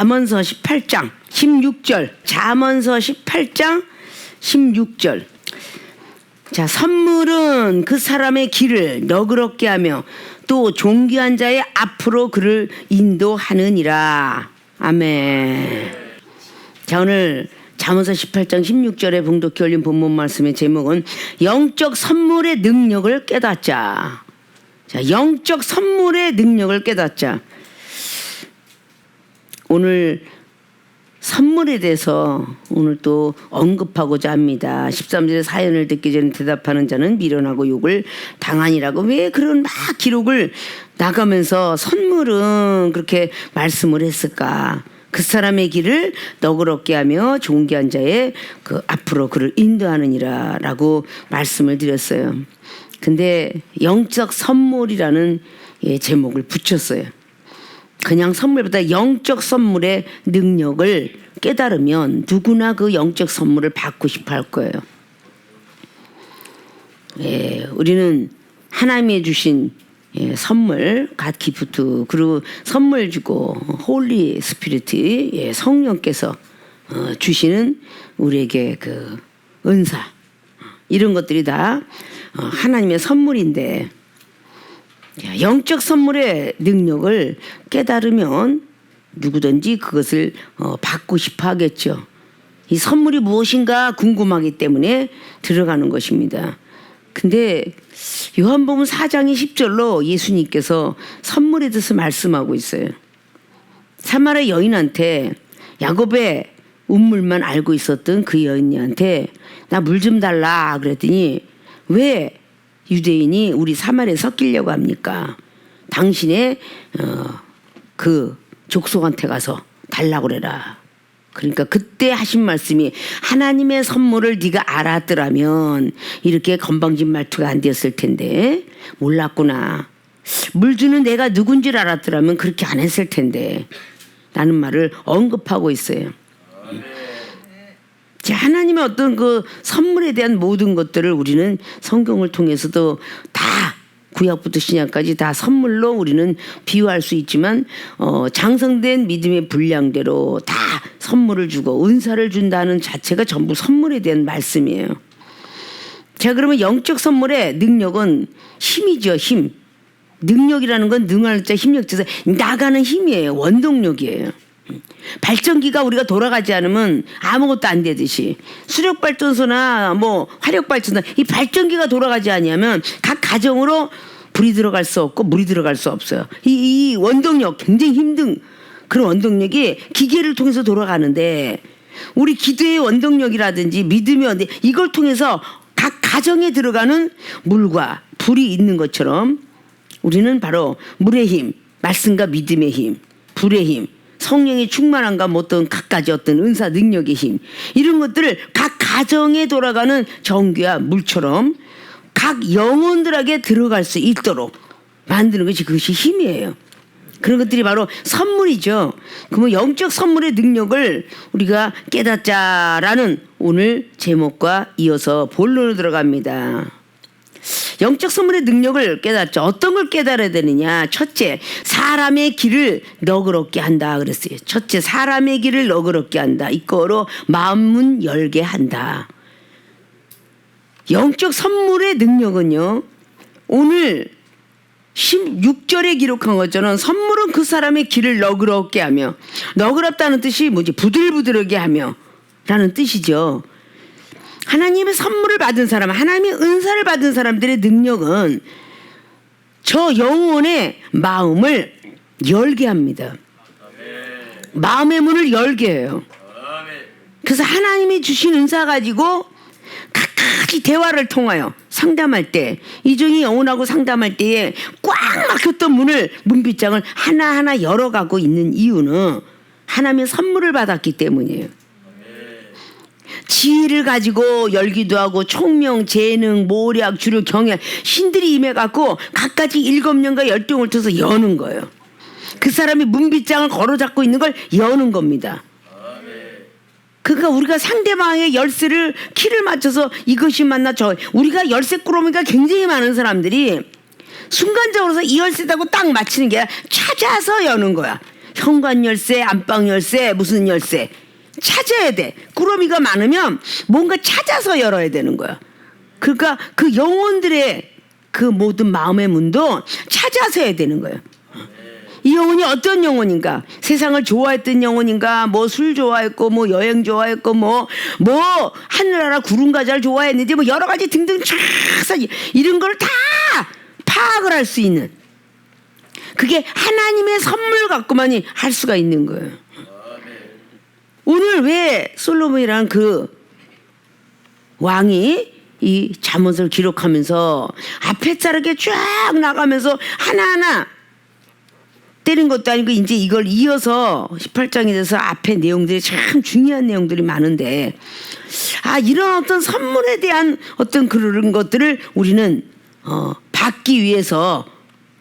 잠언서 18장 16절. 잠언서 18장 16절. 자, 선물은 그 사람의 길을 너그럽게 하며 또 존귀한 자의 앞으로 그를 인도하느니라. 아멘. 자, 오늘 잠언서 18장 16절에 봉독해 올린 본문 말씀의 제목은 영적 선물의 능력을 깨닫자. 자, 영적 선물의 능력을 깨닫자. 오늘 선물에 대해서 오늘 또 언급하고자 합니다. 13절에 사연을 듣기 전에 대답하는 자는 미련하고 욕을 당하니라고. 왜 그런 막 기록을 나가면서 선물은 그렇게 말씀을 했을까? 그 사람의 길을 너그럽게 하며 존귀한 자의 그 앞으로 그를 인도하느니라 라고 말씀을 드렸어요. 근데 영적 선물이라는 제목을 붙였어요. 그냥 선물보다 영적 선물의 능력을 깨달으면 누구나 그 영적 선물을 받고 싶어 할 거예요. 우리는 하나님이 주신 선물, 갓 기프트, 그리고 선물 주고 홀리 스피리트, 성령께서 주시는 우리에게 그 은사, 이런 것들이 다 하나님의 선물인데, 영적 선물의 능력을 깨달으면 누구든지 그것을 받고 싶어 하겠죠. 이 선물이 무엇인가 궁금하기 때문에 들어가는 것입니다. 근데 요한복음 4장의 10절로 예수님께서 선물에 대해서 말씀하고 있어요. 사마리아 여인한테, 야곱의 운물만 알고 있었던 그 여인한테 나 물 좀 달라 그랬더니 왜 유대인이 우리 사마리아에 섞이려고 합니까? 당신의 그 족속한테 가서 달라고 그래라. 그러니까 그때 하신 말씀이 하나님의 선물을 네가 알았더라면 이렇게 건방진 말투가 안 되었을 텐데, 몰랐구나. 물 주는 내가 누군 줄 알았더라면 그렇게 안 했을 텐데 라는 말을 언급하고 있어요. 하나님의 어떤 그 선물에 대한 모든 것들을 우리는 성경을 통해서도 다 구약부터 신약까지 다 선물로 우리는 비유할 수 있지만 장성된 믿음의 분량대로 다 선물을 주고 은사를 준다는 자체가 전부 선물에 대한 말씀이에요. 자, 그러면 영적 선물의 능력은 힘이죠. 힘. 능력이라는 건 능할 자 힘력자에서 나가는 힘이에요. 원동력이에요. 발전기가 우리가 돌아가지 않으면 아무것도 안 되듯이 수력발전소나 뭐 화력발전소, 이 발전기가 돌아가지 않으면 각 가정으로 불이 들어갈 수 없고 물이 들어갈 수 없어요. 이 원동력, 굉장히 힘든 그런 원동력이 기계를 통해서 돌아가는데, 우리 기도의 원동력이라든지 믿음의 원동력, 이걸 통해서 각 가정에 들어가는 물과 불이 있는 것처럼 우리는 바로 물의 힘, 말씀과 믿음의 힘, 불의 힘, 성령의 충만함과 어떤 각가지 어떤 은사 능력의 힘, 이런 것들을 각 가정에 돌아가는 전기와 물처럼 각 영혼들에게 들어갈 수 있도록 만드는 것이, 그것이 힘이에요. 그런 것들이 바로 선물이죠. 그러면 영적 선물의 능력을 우리가 깨닫자라는 오늘 제목과 이어서 본론으로 들어갑니다. 영적 선물의 능력을 깨닫죠. 어떤 걸 깨달아야 되느냐? 첫째, 사람의 길을 너그럽게 한다 그랬어요. 첫째, 사람의 길을 너그럽게 한다. 이거로 마음문 열게 한다. 영적 선물의 능력은요, 오늘 16절에 기록한 것처럼 선물은 그 사람의 길을 너그럽게 하며, 너그럽다는 뜻이 뭐지? 부들부들하게 하며 라는 뜻이죠. 하나님의 선물을 받은 사람, 하나님의 은사를 받은 사람들의 능력은 저 영혼의 마음을 열게 합니다. 마음의 문을 열게 해요. 그래서 하나님이 주신 은사 가지고 각각이 대화를 통하여 상담할 때, 이종이 영혼하고 상담할 때에 꽉 막혔던 문을, 문빗장을 하나하나 열어가고 있는 이유는 하나님의 선물을 받았기 때문이에요. 지혜를 가지고 열기도 하고 총명, 재능, 모략, 주력, 경외, 신들이 임해갖고 각가지 7명과 10종을 통해서 여는 거예요. 그 사람이 문빗장을 걸어잡고 있는 걸 여는 겁니다. 그러니까 우리가 상대방의 열쇠를 키를 맞춰서 이것이 맞나 우리가 열쇠 꾸러미가 굉장히 많은 사람들이 순간적으로 이 열쇠다고 딱 맞히는 게 아니라 찾아서 여는 거야. 현관 열쇠, 안방 열쇠, 무슨 열쇠 찾아야 돼. 꾸러미가 많으면 뭔가 찾아서 열어야 되는 거야. 그러니까 그 영혼들의 그 모든 마음의 문도 찾아서 해야 되는 거예요. 이 영혼이 어떤 영혼인가? 세상을 좋아했던 영혼인가? 뭐 술 좋아했고, 뭐 여행 좋아했고, 뭐 하늘나라 구름과자를 좋아했는지, 뭐 여러 가지 등등 쫙 이런 걸 다 파악을 할 수 있는, 그게 하나님의 선물 갖고만이 할 수가 있는 거예요. 오늘 왜 솔로몬이라는 그 왕이 이 잠언을 기록하면서 앞에 자르게 쫙 나가면서 하나하나 때린 것도 아니고 이제 이걸 이어서 18장이 돼서 앞에 내용들이 참 중요한 내용들이 많은데, 이런 어떤 선물에 대한 어떤 그런 것들을 우리는 받기 위해서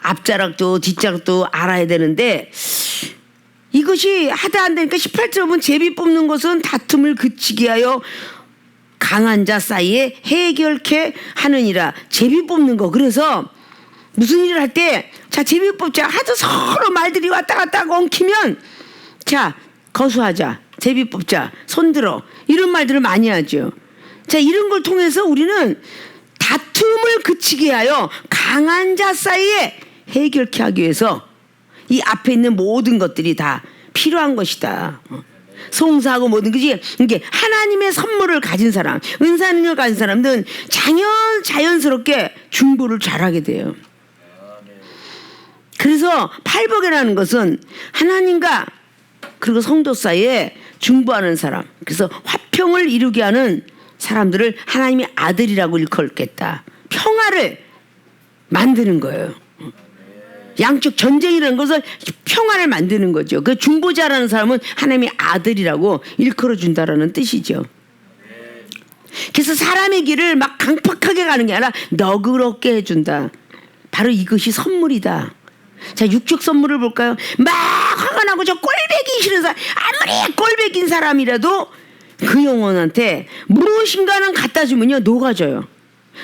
앞자락도 뒷자락도 알아야 되는데, 이것이 하다 안 되니까 18절은 제비 뽑는 것은 다툼을 그치게 하여 강한 자 사이에 해결케 하느니라. 제비 뽑는 거. 그래서 무슨 일을 할 때, 자, 제비 뽑자. 하도 서로 말들이 왔다 갔다 엉키면, 자, 거수하자. 제비 뽑자. 손들어. 이런 말들을 많이 하죠. 자, 이런 걸 통해서 우리는 다툼을 그치게 하여 강한 자 사이에 해결케 하기 위해서 이 앞에 있는 모든 것들이 다 필요한 것이다. 송사하고 모든 것이, 이게 하나님의 선물을 가진 사람, 은사 능력을 가진 사람들은 자연스럽게 중보를 잘하게 돼요. 그래서 팔복이라는 것은 하나님과 그리고 성도 사이에 중보하는 사람, 그래서 화평을 이루게 하는 사람들을 하나님의 아들이라고 일컬겠다. 평화를 만드는 거예요. 양쪽 전쟁이라는 것을 평화를 만드는 거죠. 그 중보자라는 사람은 하나님의 아들이라고 일컬어준다라는 뜻이죠. 그래서 사람의 길을 막 강팍하게 가는 게 아니라 너그럽게 해준다. 바로 이것이 선물이다. 자, 육적 선물을 볼까요? 막 화가 나고 저 꼴배기 싫은 사람, 아무리 꼴배긴 사람이라도 그 영혼한테 무엇인가는 갖다 주면요, 녹아져요.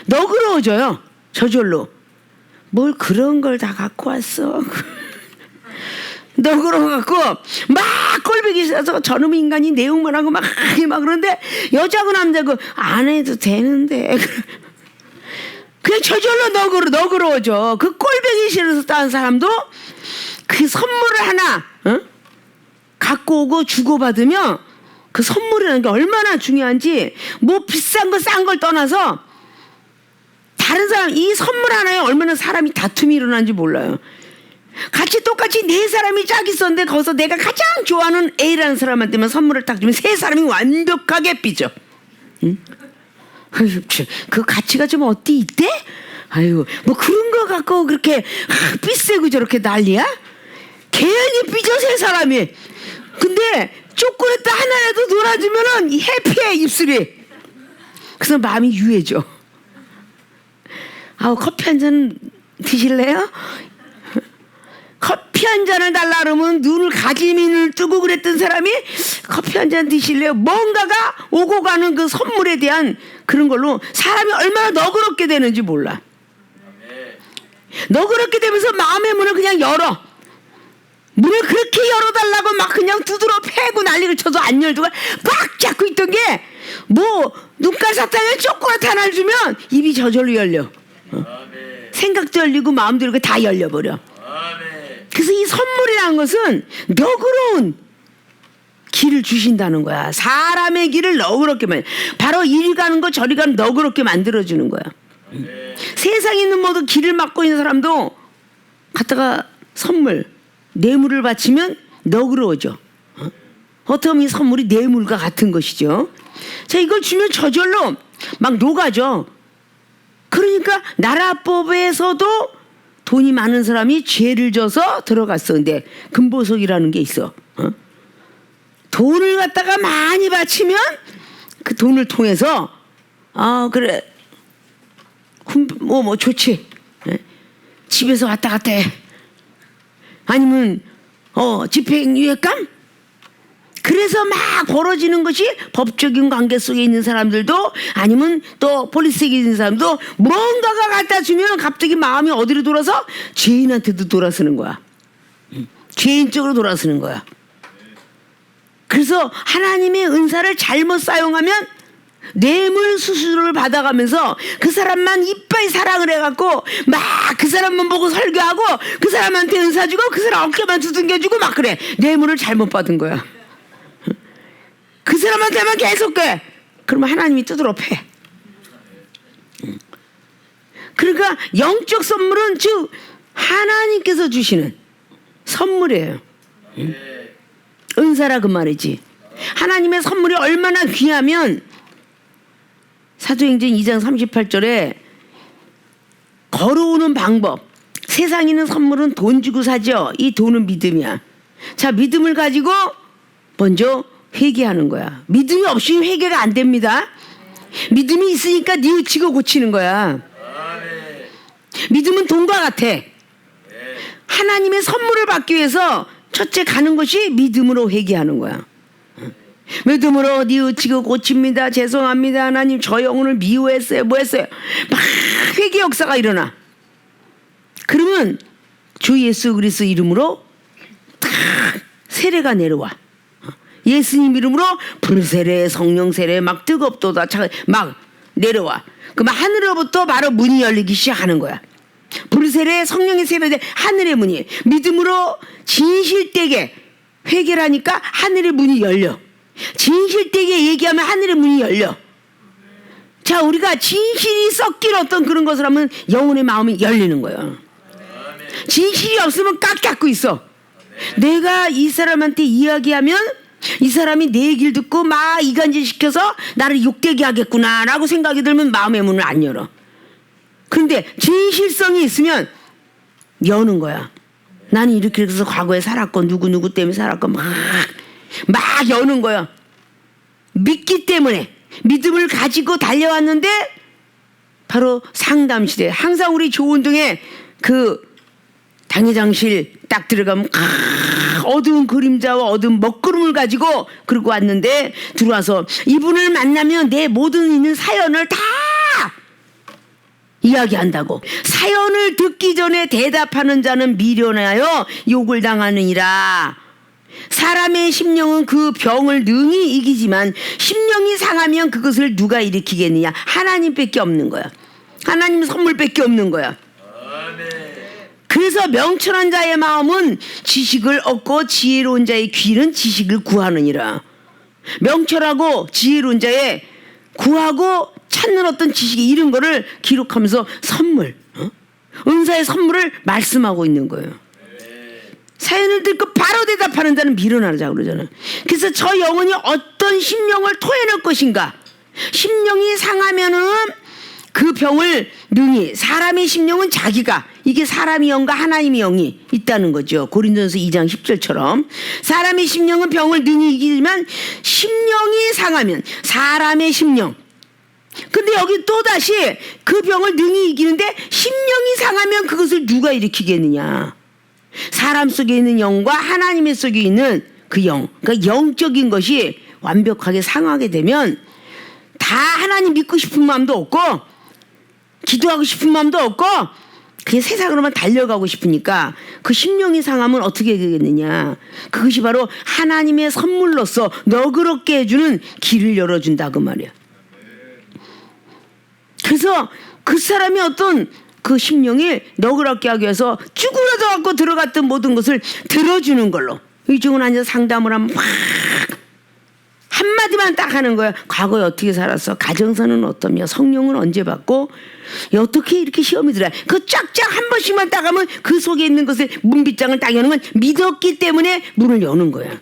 너그러워져요. 저절로. 뭘 그런 걸 다 갖고 왔어. 너그러워갖고 막 꼴보기 싫어서 저놈 인간이 내용만 하고 막 그러는데, 여자고 남자고 안 해도 되는데 그냥 저절로 너그러워져. 그 꼴보기 싫어서 딴 사람도 그 선물을 하나 갖고 오고 주고받으면, 그 선물이라는 게 얼마나 중요한지, 뭐 비싼 거 싼 걸 떠나서 다른 사람, 이 선물 하나에 얼마나 사람이 다툼이 일어나는지 몰라요. 같이 똑같이 네 사람이 짝 있었는데 거기서 내가 가장 좋아하는 A라는 사람한테만 선물을 딱 주면 세 사람이 완벽하게 삐져. 응? 그 가치가 좀 어디 있대? 아유, 뭐 그런 거 갖고 그렇게 삐세고 저렇게 난리야? 괜히 삐져 세 사람이. 근데 초콜릿 하나라도 놀아주면은 해피해 입술이. 그래서 마음이 유해져. 커피 한 잔 드실래요? 커피 한 잔을 달라 그러면 눈을 가지민을 뜨고 그랬던 사람이 커피 한 잔 드실래요? 뭔가가 오고 가는 그 선물에 대한 그런 걸로 사람이 얼마나 너그럽게 되는지 몰라. 너그럽게 되면서 마음의 문을 그냥 열어. 문을 그렇게 열어달라고 막 그냥 두드러 패고 난리를 쳐도 안 열두고 막 잡고 있던 게, 뭐 눈깔 사탕에 초콜릿 하나를 주면 입이 저절로 열려. 생각도 열리고 마음도 열리고 다 열려버려. 그래서 이 선물이라는 것은 너그러운 길을 주신다는 거야. 사람의 길을 너그럽게 바로 이리 가는 거 저리 가는 너그럽게 만들어주는 거야. 세상에 있는 모든 길을 막고 있는 사람도 갖다가 선물, 뇌물을 바치면 너그러워져. 어떻게 보면 이 선물이 뇌물과 같은 것이죠. 자, 이걸 주면 저절로 막 녹아져. 그러니까 나라법에서도 돈이 많은 사람이 죄를 져서 들어갔어. 근데 금보석이라는 게 있어. 돈을 갖다가 많이 바치면 그 돈을 통해서 그래, 뭐 좋지. 집에서 왔다 갔다 해. 아니면 집행유예감? 그래서 막 벌어지는 것이 법적인 관계 속에 있는 사람들도, 아니면 또 폴리스에 있는 사람도 뭔가가 갖다 주면 갑자기 마음이 어디로 돌아서 죄인한테도 돌아서는 거야. 죄인적으로 돌아서는 거야. 그래서 하나님의 은사를 잘못 사용하면 뇌물 수수료를 받아가면서 그 사람만 이빨 사랑을 해갖고 막 그 사람만 보고 설교하고 그 사람한테 은사 주고 그 사람 어깨만 두둥겨주고 막 그래. 뇌물을 잘못 받은 거야. 그 사람한테만 계속 그래. 그러면 하나님이 두드러 패. 그러니까 영적 선물은 즉 하나님께서 주시는 선물이에요. 은사라 그 말이지. 하나님의 선물이 얼마나 귀하면 사도행전 2장 38절에 걸어오는 방법. 세상에 있는 선물은 돈 주고 사죠. 이 돈은 믿음이야. 자, 믿음을 가지고 먼저 회개하는 거야. 믿음이 없으면 회개가 안 됩니다. 믿음이 있으니까 뉘우치고 고치는 거야. 믿음은 돈과 같아. 하나님의 선물을 받기 위해서 첫째 가는 것이 믿음으로 회개하는 거야. 믿음으로 뉘우치고 고칩니다. 죄송합니다. 하나님 저 영혼을 미워했어요. 뭐 했어요? 막 회개 역사가 일어나. 그러면 주 예수 그리스도 이름으로 탁 세례가 내려와. 예수님 이름으로 불세례 성령 세례 막 뜨겁도다 막 내려와. 그럼 하늘로부터 바로 문이 열리기 시작하는 거야. 불세례 성령의 세례 하늘의 문이 믿음으로 진실되게 회개를 하니까 하늘의 문이 열려. 진실되게 얘기하면 하늘의 문이 열려. 자, 우리가 진실이 섞인 어떤 그런 것을 하면 영혼의 마음이 열리는 거예요. 진실이 없으면 꽉 잡고 있어. 내가 이 사람한테 이야기하면 이 사람이 내 얘기를 듣고 막 이간질 시켜서 나를 욕되게 하겠구나 라고 생각이 들면 마음의 문을 안 열어. 그런데 진실성이 있으면 여는 거야. 나는 이렇게 해서 과거에 살았고 누구 때문에 살았고 막 여는 거야. 믿기 때문에 믿음을 가지고 달려왔는데 바로 상담실에 항상 우리 조운동에 그 당회장실 딱 들어가면 어두운 그림자와 어두운 먹구름을 가지고 그러고 왔는데 들어와서 이분을 만나면 내 모든 있는 사연을 다 이야기한다고. 사연을 듣기 전에 대답하는 자는 미련하여 욕을 당하느니라. 사람의 심령은 그 병을 능히 이기지만 심령이 상하면 그것을 누가 일으키겠느냐. 하나님밖에 없는 거야. 하나님 선물밖에 없는 거야. 그래서 명철한 자의 마음은 지식을 얻고 지혜로운 자의 귀는 지식을 구하느니라. 명철하고 지혜로운 자의 구하고 찾는 어떤 지식이 이런 거를 기록하면서 선물, 은사의 선물을 말씀하고 있는 거예요. 사연을 듣고 바로 대답하는 자는 미련하자 그러잖아요. 그래서 저 영혼이 어떤 심령을 토해낼 것인가. 심령이 상하면은 그 병을 능히, 사람의 심령은 자기가, 이게 사람의 영과 하나님의 영이 있다는 거죠. 고린도전서 2장 10절처럼 사람의 심령은 병을 능히 이기지만 심령이 상하면 사람의 심령. 근데 여기 또다시 그 병을 능히 이기는데 심령이 상하면 그것을 누가 일으키겠느냐. 사람 속에 있는 영과 하나님의 속에 있는 그 영, 그러니까 영적인 것이 완벽하게 상하게 되면 다 하나님 믿고 싶은 마음도 없고 기도하고 싶은 마음도 없고 그냥 세상으로만 달려가고 싶으니까 그 심령이 상하면 어떻게 되겠느냐. 그것이 바로 하나님의 선물로서 너그럽게 해주는 길을 열어준다 그 말이야. 그래서 그 사람이 어떤 그 심령이 너그럽게 하기 위해서 쭈그러져 갖고 들어갔던 모든 것을 들어주는 걸로. 이쪽은 앉아서 상담을 하면 막 한마디만 딱 하는 거야. 과거에 어떻게 살았어? 가정사는 어떠며? 성령은 언제 받고? 어떻게 이렇게 시험이 들어요? 그 쫙쫙 한 번씩만 딱 하면 그 속에 있는 것을 문빗장을 딱 여는 건 믿었기 때문에 문을 여는 거야.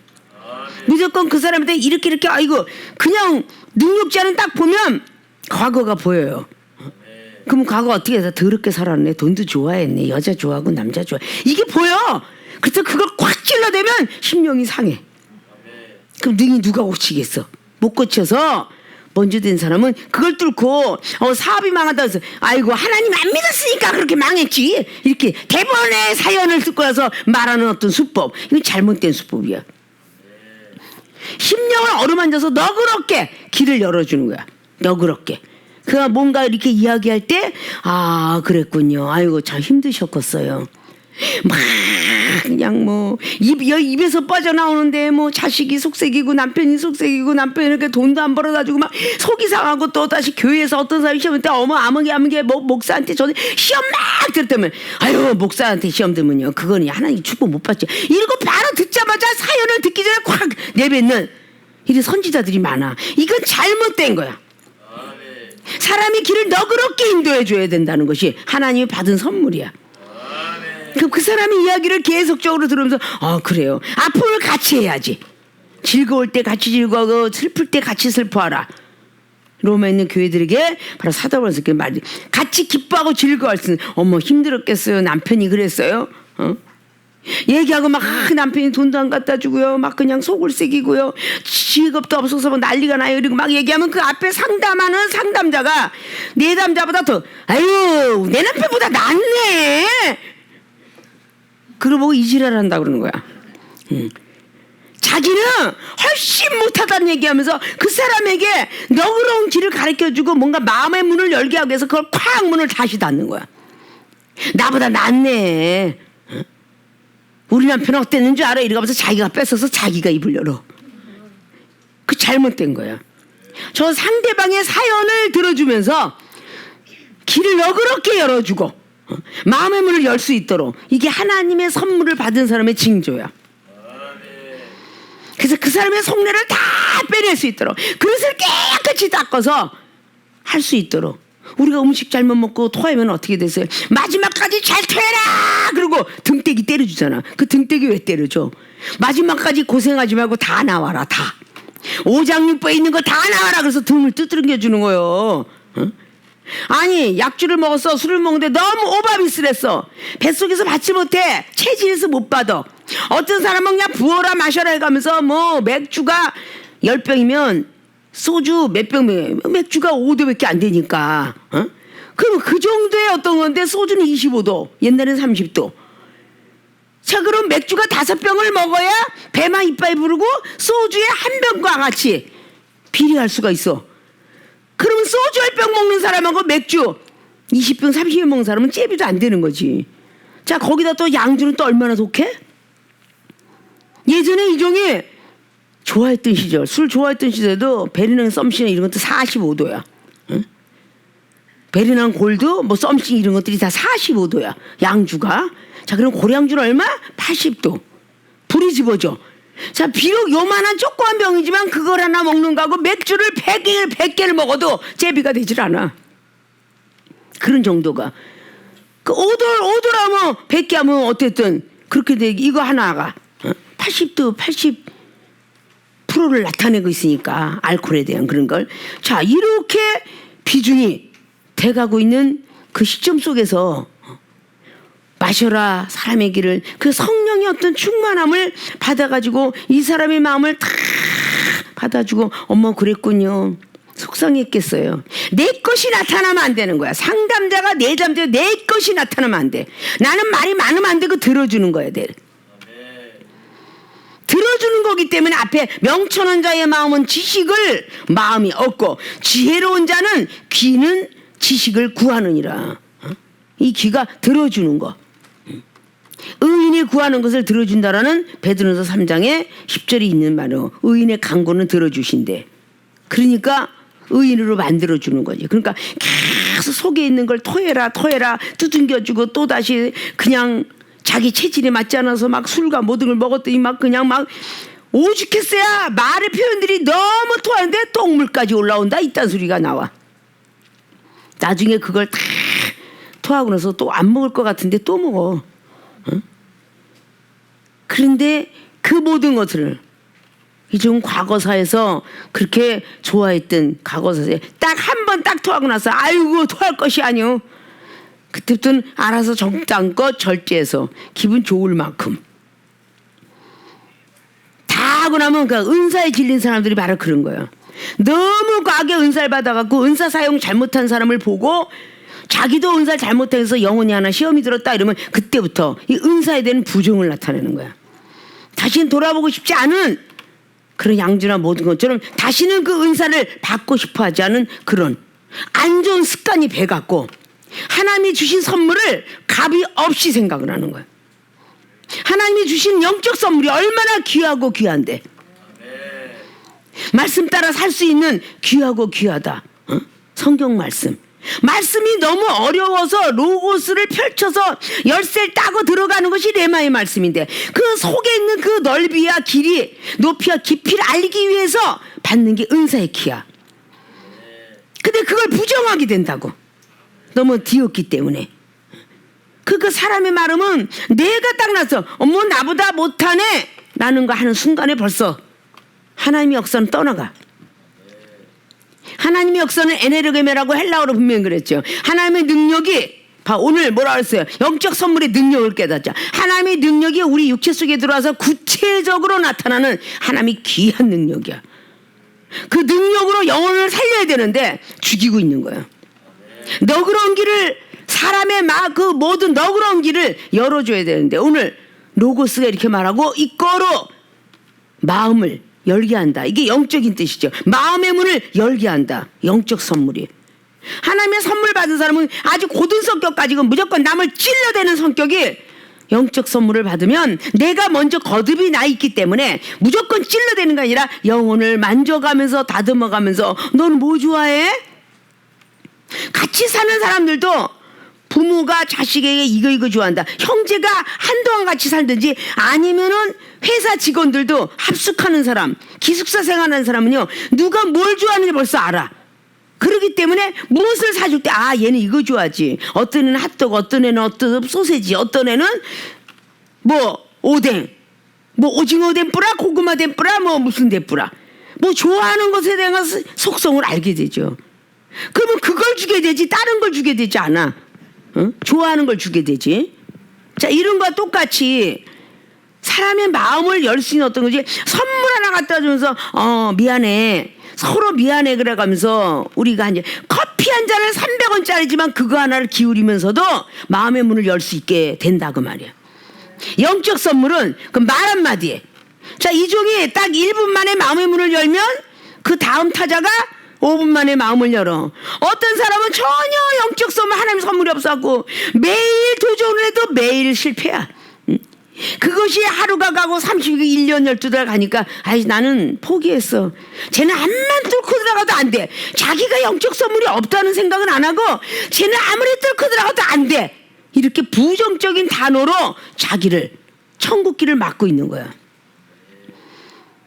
무조건 그 사람한테 이렇게 아이고 그냥 능력자는 딱 보면 과거가 보여요. 그럼 과거 어떻게 해서 더럽게 살았네. 돈도 좋아했네. 여자 좋아하고 남자 좋아. 이게 보여. 그래서 그걸 꽉 찔러대면 심령이 상해. 그럼 능히 누가 고치겠어? 못 고쳐서 먼저 된 사람은 그걸 뚫고 사업이 망하다 해서 아이고 하나님 안 믿었으니까 그렇게 망했지. 이렇게 대본의 사연을 듣고 와서 말하는 어떤 수법. 이건 잘못된 수법이야. 심령을 어루만져서 너그럽게 길을 열어주는 거야. 너그럽게. 그가 뭔가 이렇게 이야기할 때 아 그랬군요. 아이고 참 힘드셨겠어요. 막 그냥 뭐 입에서 빠져나오는데 뭐 자식이 속색이고 남편이 속색이고 남편에게 돈도 안 벌어다 주고 막 속이 상하고 또 다시 교회에서 어떤 사람이 시험 때 어머 아무개 목사한테 전에 시험 막 들었다면 아유 목사한테 시험 들면요 그거는 하나님 축복 못 받죠. 이러고 바로 듣자마자 사연을 듣기 전에 콱 내뱉는 이런 선지자들이 많아. 이건 잘못된 거야. 사람이 길을 너그럽게 인도해 줘야 된다는 것이 하나님이 받은 선물이야. 그럼 그 사람의 이야기를 계속적으로 들으면서 그래요. 아픔을 같이 해야지. 즐거울 때 같이 즐거워하고 슬플 때 같이 슬퍼하라. 로마에 있는 교회들에게 바로 사도 바울에서 그 말이 같이 기뻐하고 즐거워할 수 있는 어머 힘들었겠어요. 남편이 그랬어요. 얘기하고 막 남편이 돈도 안 갖다 주고요. 막 그냥 속을 새기고요. 직업도 없어서 막 난리가 나요. 그리고 막 얘기하면 그 앞에 상담하는 상담자가 내담자보다 더 아유 내 남편보다 낫네. 그걸 보고 이지랄한다 그러는 거야. 자기는 훨씬 못하다는 얘기하면서 그 사람에게 너그러운 길을 가르쳐주고 뭔가 마음의 문을 열게 하기 위해서 그걸 콱 문을 다시 닫는 거야. 나보다 낫네. 우리 남편 어땠는 줄 알아? 이러면서 자기가 뺏어서 자기가 입을 열어. 그 잘못된 거야. 저 상대방의 사연을 들어주면서 길을 너그럽게 열어주고 마음의 문을 열 수 있도록 이게 하나님의 선물을 받은 사람의 징조야. 그래서 그 사람의 속내를 다 빼낼 수 있도록 그릇을 깨끗이 닦아서 할 수 있도록 우리가 음식 잘못 먹고 토하면 어떻게 되세요? 마지막까지 잘 토해라 그러고 등떼기 때려주잖아. 그 등떼기 왜 때려줘? 마지막까지 고생하지 말고 다 나와라. 다 오장육부에 있는 거 다 나와라. 그래서 등을 두드려 주는 거예요. 아니 약주를 먹었어. 술을 먹는데 너무 오바비스랬어. 뱃속에서 받지 못해. 체질에서 못 받아. 어떤 사람은 그냥 부어라 마셔라 해가면서 뭐 맥주가 10병이면 소주 몇 병, 맥주가 5도밖에 안 되니까 그럼 그 정도의 어떤 건데 소주는 25도 옛날엔 30도. 자 그럼 맥주가 5병을 먹어야 배만 이빨 부르고 소주에 한 병과 같이 비례할 수가 있어. 그러면 소주 10병 먹는 사람하고 맥주 20병 30병 먹는 사람은 째비도 안 되는 거지. 자 거기다 또 양주는 또 얼마나 독해? 예전에 이종이 좋아했던 시절 술 좋아했던 시절에도 베르낭 썸씽 이런 것도 45도야. 응? 베르낭 골드 뭐 썸씽 이런 것들이 다 45도야 양주가. 자 그럼 고량주는 얼마? 80도. 불이 집어져. 자 비록 요만한 조그만 병이지만 그걸 하나 먹는 거하고 맥주를 100개를 먹어도 제비가 되질 않아. 그런 정도가. 그 오돌하면 100개 하면 어쨌든 그렇게 돼. 이거 하나가 80도 80%를 나타내고 있으니까 알코올에 대한 그런 걸. 자 이렇게 비중이 돼가고 있는 그 시점 속에서 마셔라 사람의 길을 그 성령의 어떤 충만함을 받아가지고 이 사람의 마음을 다 받아주고 어머 그랬군요. 속상했겠어요. 내 것이 나타나면 안 되는 거야. 상담자가 내담자 내 것이 나타나면 안 돼. 나는 말이 많으면 안 되고 들어주는 거야 돼. 들어주는 거기 때문에 앞에 명철한 자의 마음은 지식을 마음이 얻고 지혜로운 자는 귀는 지식을 구하느니라. 이 귀가 들어주는 거. 의인이 구하는 것을 들어준다라는 베드로서 3장에 10절이 있는 말로 의인의 간구는 들어주신대. 그러니까 의인으로 만들어주는 거지. 그러니까 계속 속에 있는 걸 토해라 두둥겨주고 또다시 그냥 자기 체질에 맞지 않아서 막 술과 모든 걸 먹었더니 막 그냥 막 오죽했어야 말의 표현들이 너무 토하는데 똥물까지 올라온다 이딴 소리가 나와. 나중에 그걸 다 토하고 나서 또 안 먹을 것 같은데 또 먹어. 응? 그런데 그 모든 것을 이종 과거사에서 그렇게 좋아했던 과거사에 딱 한 번 딱 토하고 나서 아이고 토할 것이 아니오. 그때부터는 알아서 적당껏 절제해서 기분 좋을 만큼 다 하고 나면 그 은사에 질린 사람들이 바로 그런 거예요. 너무 과하게 은사를 받아갖고 은사 사용 잘못한 사람을 보고 자기도 은사를 잘못해서 영혼이 하나 시험이 들었다 이러면 그때부터 이 은사에 대한 부정을 나타내는 거야. 다시는 돌아보고 싶지 않은 그런 양주나 모든 것처럼 다시는 그 은사를 받고 싶어 하지 않은 그런 안 좋은 습관이 배갖고 하나님이 주신 선물을 값이 없이 생각을 하는 거야. 하나님이 주신 영적 선물이 얼마나 귀하고 귀한데, 말씀 따라 살 수 있는 귀하고 귀하다. 성경 말씀이 너무 어려워서 로고스를 펼쳐서 열쇠를 따고 들어가는 것이 레마의 말씀인데, 그 속에 있는 그 넓이와 길이, 높이와 깊이를 알기 위해서 받는 게 은사의 키야. 근데 그걸 부정하게 된다고, 너무 뒤었기 때문에. 그 사람의 마음은 내가 딱 나서 어머 나보다 못하네 라는 거 하는 순간에 벌써 하나님의 역사는 떠나가. 하나님의 역사는 에네르게메라고 헬라어로 분명히 그랬죠. 하나님의 능력이, 오늘 뭐라 그랬어요? 영적 선물의 능력을 깨닫자. 하나님의 능력이 우리 육체 속에 들어와서 구체적으로 나타나는 하나님의 귀한 능력이야. 그 능력으로 영혼을 살려야 되는데 죽이고 있는 거예요. 너그러운 길을, 사람의 그 모든 너그러운 길을 열어줘야 되는데, 오늘 로고스가 이렇게 말하고 이거로 마음을 열게 한다. 이게 영적인 뜻이죠. 마음의 문을 열게 한다. 영적 선물이. 하나님의 선물 받은 사람은 아주 고든 성격 가지고 무조건 남을 찔러대는 성격이, 영적 선물을 받으면 내가 먼저 거듭이 나 있기 때문에 무조건 찔러대는 게 아니라 영혼을 만져가면서 다듬어가면서, 너는 뭐 좋아해? 같이 사는 사람들도 부모가 자식에게 이거 좋아한다. 형제가 한동안 같이 살든지 아니면은 회사 직원들도 합숙하는 사람, 기숙사 생활하는 사람은요, 누가 뭘 좋아하는지 벌써 알아. 그렇기 때문에 무엇을 사줄 때, 얘는 이거 좋아하지. 어떤 애는 핫도그, 어떤 애는 어떤 소세지, 어떤 애는 뭐 오뎅, 뭐 오징어 덴뿌라, 고구마 덴뿌라, 뭐 무슨 덴뿌라, 뭐 좋아하는 것에 대한 속성을 알게 되죠. 그러면 그걸 주게 되지 다른 걸 주게 되지 않아. 좋아하는 걸 주게 되지. 자, 이런 거와 똑같이 사람의 마음을 열 수 있는 어떤 거지. 선물 하나 갖다 주면서 미안해, 서로 미안해 그래가면서 우리가 이제 커피 한 잔을 300원짜리지만 그거 하나를 기울이면서도 마음의 문을 열 수 있게 된다 그 말이야. 영적 선물은 그 말 한마디에, 자, 이종이 딱 1분 만에 마음의 문을 열면 그 다음 타자가 5분 만에 마음을 열어. 어떤 사람은 전혀 영적 선물, 하나님 선물이 없어갖고 매일 도전을 해도 매일 실패야. 그것이 하루가 가고 31년 12달 가니까 나는 포기했어. 쟤는 암만 뚫고 들어가도 안 돼. 자기가 영적 선물이 없다는 생각은 안 하고 쟤는 아무리 뚫고 들어가도 안 돼. 이렇게 부정적인 단어로 자기를, 천국길을 막고 있는 거야.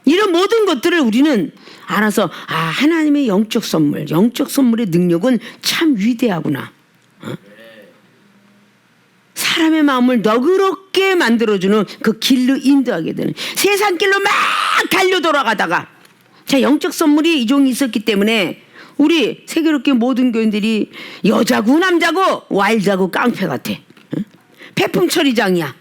이런 모든 것들을 우리는 알아서, 하나님의 영적 선물의 능력은 참 위대하구나. 사람의 마음을 너그럽게 만들어주는 그 길로 인도하게 되는, 세상 길로 막 달려 돌아가다가, 자, 영적 선물이 이종이 있었기 때문에 우리 세계롭게 모든 교인들이 여자고 남자고 와일드하고 깡패 같아. 폐품처리장이야.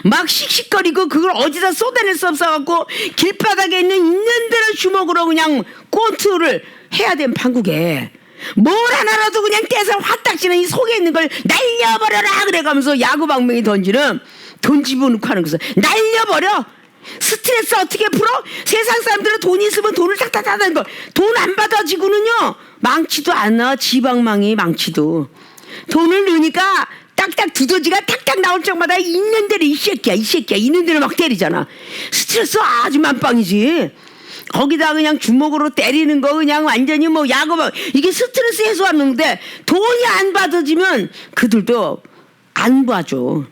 막 씩씩거리고 그걸 어디다 쏟아낼 수 없어갖고 길바닥에 있는 대로 주먹으로 그냥 꼰트를 해야 되는 판국에 뭘 하나라도 그냥 떼서 화딱지는 이 속에 있는 걸 날려버려라 그래가면서 야구방망이 던지는, 돈 집어넣고 하는 것을 날려버려. 스트레스 어떻게 풀어? 세상 사람들은 돈 있으면 돈을 탁탁 하는 걸, 돈 안 받아지고는요 망치도 안 나와. 지방망이 망치도 돈을 넣으니까 딱딱 두더지가 탁탁 나올 적마다 있는 대로 이 새끼야 있는 대로 막 때리잖아. 스트레스 아주 만빵이지. 거기다 그냥 주먹으로 때리는 거 그냥 완전히 뭐 야구, 이게 스트레스 해소하는데 돈이 안 받아지면 그들도 안 봐줘.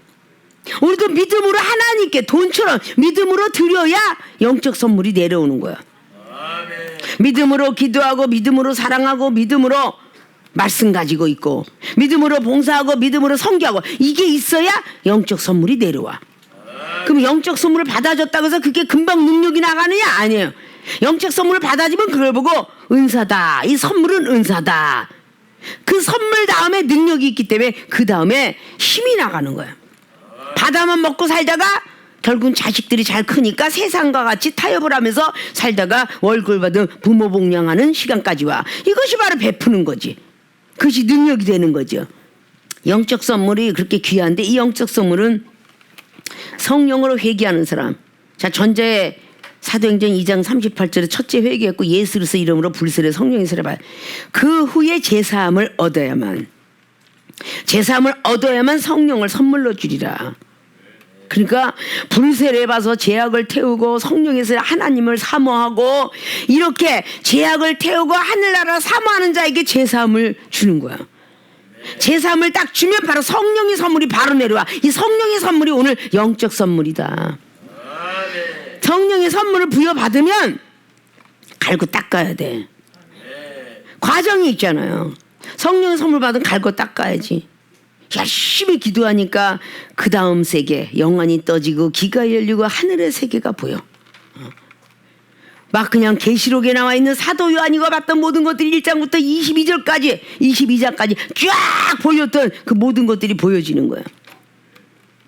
우리도 믿음으로 하나님께 돈처럼 믿음으로 드려야 영적 선물이 내려오는 거야. 아멘. 믿음으로 기도하고 믿음으로 사랑하고 믿음으로 말씀 가지고 있고 믿음으로 봉사하고 믿음으로 섬기하고, 이게 있어야 영적 선물이 내려와. 그럼 영적 선물을 받아줬다고 해서 그게 금방 능력이 나가느냐? 아니에요. 영적 선물을 받아주면 그걸 보고 은사다, 이 선물은 은사다. 그 선물 다음에 능력이 있기 때문에 그 다음에 힘이 나가는 거야. 바다만 먹고 살다가 결국은 자식들이 잘 크니까 세상과 같이 타협을 하면서 살다가 월급 받은 부모 복양하는 시간까지 와. 이것이 바로 베푸는 거지. 그것이 능력이 되는 거죠. 영적 선물이 그렇게 귀한데, 이 영적 선물은 성령으로 회개하는 사람. 자, 전제 사도행전 2장 38절에 첫째 회개했고 예수로서 이름으로 불세례 성령의 세례 받아. 그 후에 제사함을 얻어야만 성령을 선물로 주리라. 그러니까 불세례 봐서 죄악을 태우고 성령에서 하나님을 사모하고 이렇게 죄악을 태우고 하늘나라 사모하는 자에게 제사함을 주는 거야. 제사함을 딱 주면 바로 성령의 선물이 바로 내려와. 이 성령의 선물이 오늘 영적 선물이다. 성령의 선물을 부여받으면 갈고 닦아야 돼. 과정이 있잖아요. 성령의 선물 받으면 갈고 닦아야지. 열심히 기도하니까 그 다음 세계 영안이 떠지고 귀가 열리고 하늘의 세계가 보여. 막 그냥 계시록에 나와 있는 사도 요한이가 봤던 모든 것들이 1장부터 22장까지 쫙 보였던 그 모든 것들이 보여지는 거야.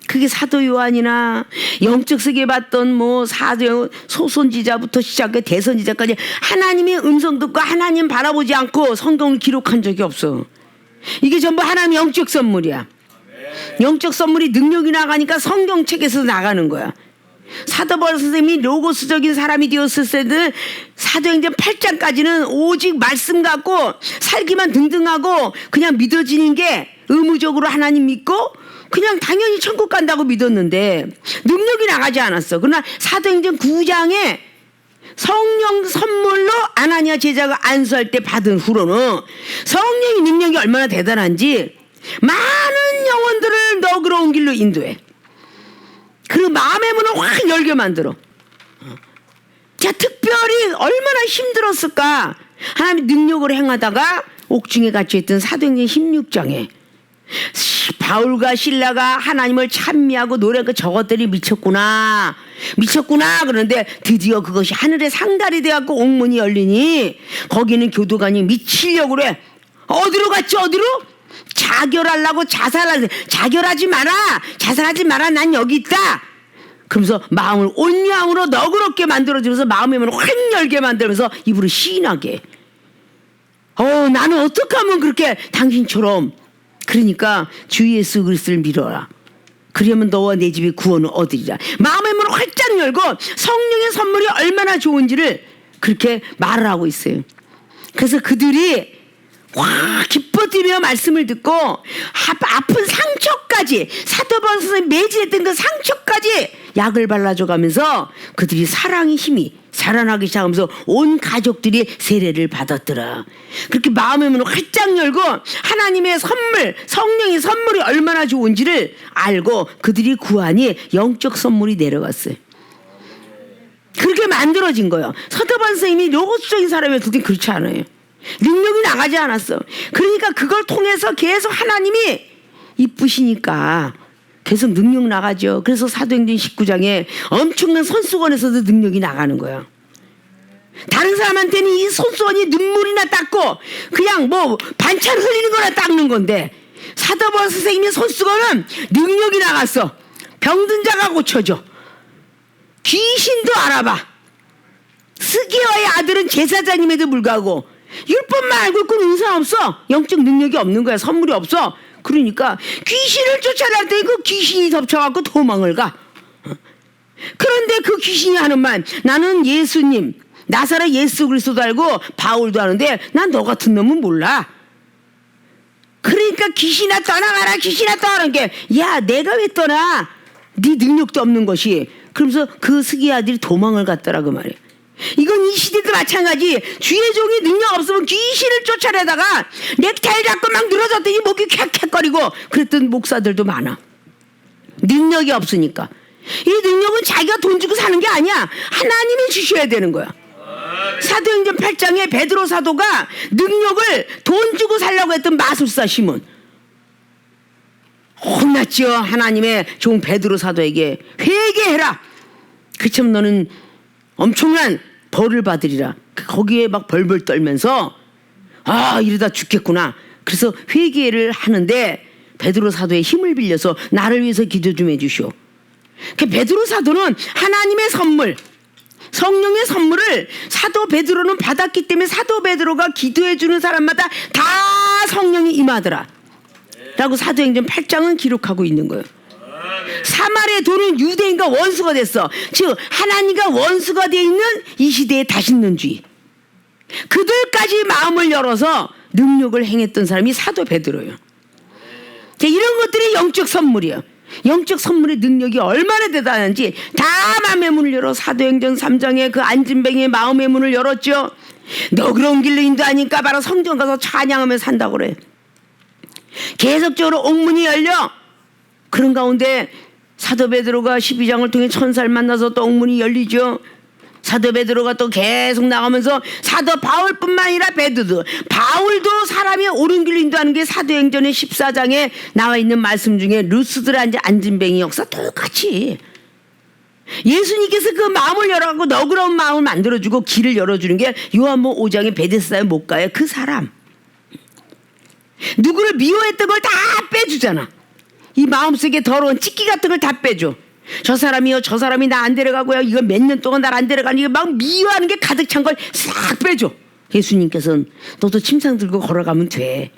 그게 사도 요한이나 영적 세계 봤던 뭐 사도 소선지자부터 시작해 대선지자까지 하나님의 음성 듣고 하나님 바라보지 않고 성경을 기록한 적이 없어. 이게 전부 하나님의 영적 선물이야. 영적 선물이 능력이 나가니까 성경책에서 나가는 거야. 사도 바울 선생님이 로고스적인 사람이 되었을 때는 사도행전 8장까지는 오직 말씀 갖고 살기만 등등하고 그냥 믿어지는 게 의무적으로 하나님 믿고 그냥 당연히 천국 간다고 믿었는데 능력이 나가지 않았어. 그러나 사도행전 9장에 성령 선물로 아나니아 제자가 안수할 때 받은 후로는 성령의 능력이 얼마나 대단한지 많은 영혼들을 너그러운 길로 인도해. 그 마음의 문을 확 열게 만들어. 자, 특별히 얼마나 힘들었을까. 하나님의 능력을 행하다가 옥중에 갇혀있던 사도행전 16장에 바울과 실라가 하나님을 찬미하고 노래하고 저것들이 미쳤구나 그런데 드디어 그것이 하늘의 상달이 돼갖고 옥문이 열리니 거기는 교도관이 미치려고 그래. 어디로 갔지? 어디로? 자결하려고 자결하지 마라 난 여기 있다. 그러면서 마음을 온양으로 너그럽게 만들어주면서 마음의 문을 확 열게 만들면서 입으로 시인하게. 나는 어떻게 하면 그렇게 당신처럼. 그러니까 주 예수 그리스도를 믿어라. 그러면 너와 내 집의 구원은 얻으리라. 마음의 문을 활짝 열고 성령의 선물이 얼마나 좋은지를 그렇게 말을 하고 있어요. 그래서 그들이 와 기뻐 뛰며 말씀을 듣고 아픈 상처까지 사도 바울 선생님이 매질했던 그 상처까지 약을 발라줘가면서 그들이 사랑의 힘이 자라나기 시작하면서 온 가족들이 세례를 받았더라. 그렇게 마음의 문을 활짝 열고 하나님의 선물 성령의 선물이 얼마나 좋은지를 알고 그들이 구하니 영적 선물이 내려갔어요. 그렇게 만들어진 거예요. 사도 바울 선생님이 로고스적인 사람이었을 때 그렇지 않아요. 능력이 나가지 않았어. 그러니까 그걸 통해서 계속 하나님이 이쁘시니까 계속 능력 나가죠. 그래서 사도행전 19장에 엄청난 손수건에서도 능력이 나가는 거야. 다른 사람한테는 이 손수건이 눈물이나 닦고 그냥 뭐 반찬 흘리는 거나 닦는 건데 사도 바울 선생님의 손수건은 능력이 나갔어. 병든 자가 고쳐져. 귀신도 알아봐. 스게와의 아들은 제사장님에도 불구하고 율법만 알고 있고는 은사 없어. 영적 능력이 없는 거야. 선물이 없어. 그러니까 귀신을 쫓아낼 그 귀신이 덮쳐갖고 도망을 가. 그런데 그 귀신이 하는 말, 나는 예수님 나사렛 예수 그리스도도 알고 바울도 아는데 난 너 같은 놈은 몰라. 그러니까 귀신아 떠나가라 귀신아 떠나는 게 야 내가 왜 떠나. 네 능력도 없는 것이. 그러면서 그 스기 아들이 도망을 갔더라 그 말이야. 이건 이 시대도 마찬가지. 주의 종이 능력 없으면 귀신을 쫓아내다가 넥타이 잡고 막 늘어졌더니 목이 캑캑거리고 그랬던 목사들도 많아. 능력이 없으니까. 이 능력은 자기가 돈 주고 사는 게 아니야. 하나님이 주셔야 되는 거야. 사도행전 8장에 베드로 사도가 능력을 돈 주고 살려고 했던 마술사 시몬 혼났죠. 하나님의 종 베드로 사도에게 회개해라. 그처럼 너는 엄청난 벌을 받으리라. 거기에 막 벌벌 떨면서 이러다 죽겠구나. 그래서 회개를 하는데 베드로 사도의 힘을 빌려서 나를 위해서 기도 좀 해주시오. 베드로 사도는 하나님의 선물 성령의 선물을 사도 베드로는 받았기 때문에 사도 베드로가 기도해주는 사람마다 다 성령이 임하더라 라고 사도행전 8장은 기록하고 있는 거예요. 사마리아의 돈은 유대인과 원수가 됐어. 즉 하나님과 원수가 돼 있는 이 시대의 다신론주의. 그들까지 마음을 열어서 능력을 행했던 사람이 사도 베드로예요. 이런 것들이 영적 선물이에요. 영적 선물의 능력이 얼마나 대단한지 다 마음의 문을 열어 사도행전 3장에 그 안진뱅이의 마음의 문을 열었죠. 너그러운 길로 인도하니까 바로 성전 가서 찬양하며 산다고 그래. 계속적으로 옥문이 열려. 그런 가운데 사도 베드로가 12장을 통해 천사를 만나서 또 옥문이 열리죠. 사도 베드로가 또 계속 나가면서 사도 바울뿐만 아니라 베드로, 바울도 사람이 옳은 길로 인도하는 게 사도행전의 14장에 나와 있는 말씀 중에 루스드라 안진뱅이 역사 똑같이 예수님께서 그 마음을 열어가고 너그러운 마음을 만들어주고 길을 열어주는 게 요한복음 5장의 베데스다의 못가의 그 사람. 누구를 미워했던 걸 다 빼주잖아. 이 마음속에 더러운 찌끼 같은 걸 다 빼줘. 저 사람이요, 저 사람이 나 안 데려가고요, 이거 몇 년 동안 날 안 데려가니, 이거 막 미워하는 게 가득 찬 걸 싹 빼줘. 예수님께서는 너도 침상 들고 걸어가면 돼.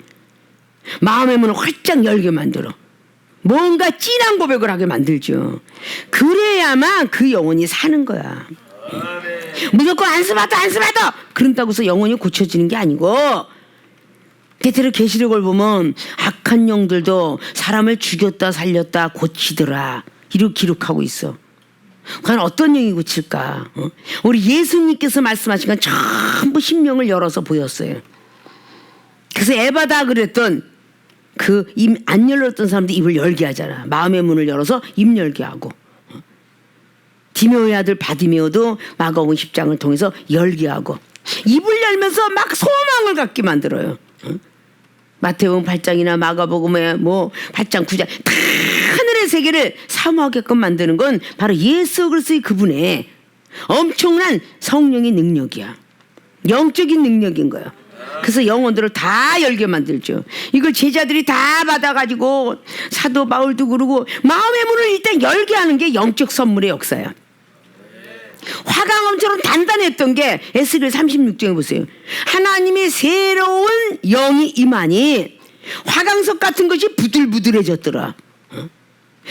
마음의 문을 활짝 열게 만들어. 뭔가 진한 고백을 하게 만들죠. 그래야만 그 영혼이 사는 거야. 무조건 안수받아 그런다고 해서 영혼이 고쳐지는 게 아니고, 때때로 계시록을 보면 악한 영들도 사람을 죽였다 살렸다 고치더라 이렇게 기록하고 있어. 과연 어떤 영이 고칠까? 우리 예수님께서 말씀하신 건 전부 심령을 열어서 보였어요. 그래서 에바다 그랬던 그 입 안 열렸던 사람들 입을 열게 하잖아. 마음의 문을 열어서 입 열게 하고. 디메오의 아들 바디메오도 마가복음 10장을 통해서 열게 하고 입을 열면서 막 소망을 갖게 만들어요. 마태복음 8장이나 마가복음에 뭐 8장 9장 다 하늘의 세계를 사모하게끔 만드는 건 바로 예수 그리스도의 그분의 엄청난 성령의 능력이야. 영적인 능력인 거야. 그래서 영혼들을 다 열게 만들죠. 이걸 제자들이 다 받아가지고 사도 바울도 그러고 마음의 문을 일단 열게 하는 게 영적 선물의 역사야. 화강암처럼 단단했던 게 에스겔 36장에 보세요. 하나님의 새로운 영이 임하니 화강석 같은 것이 부들부들해졌더라.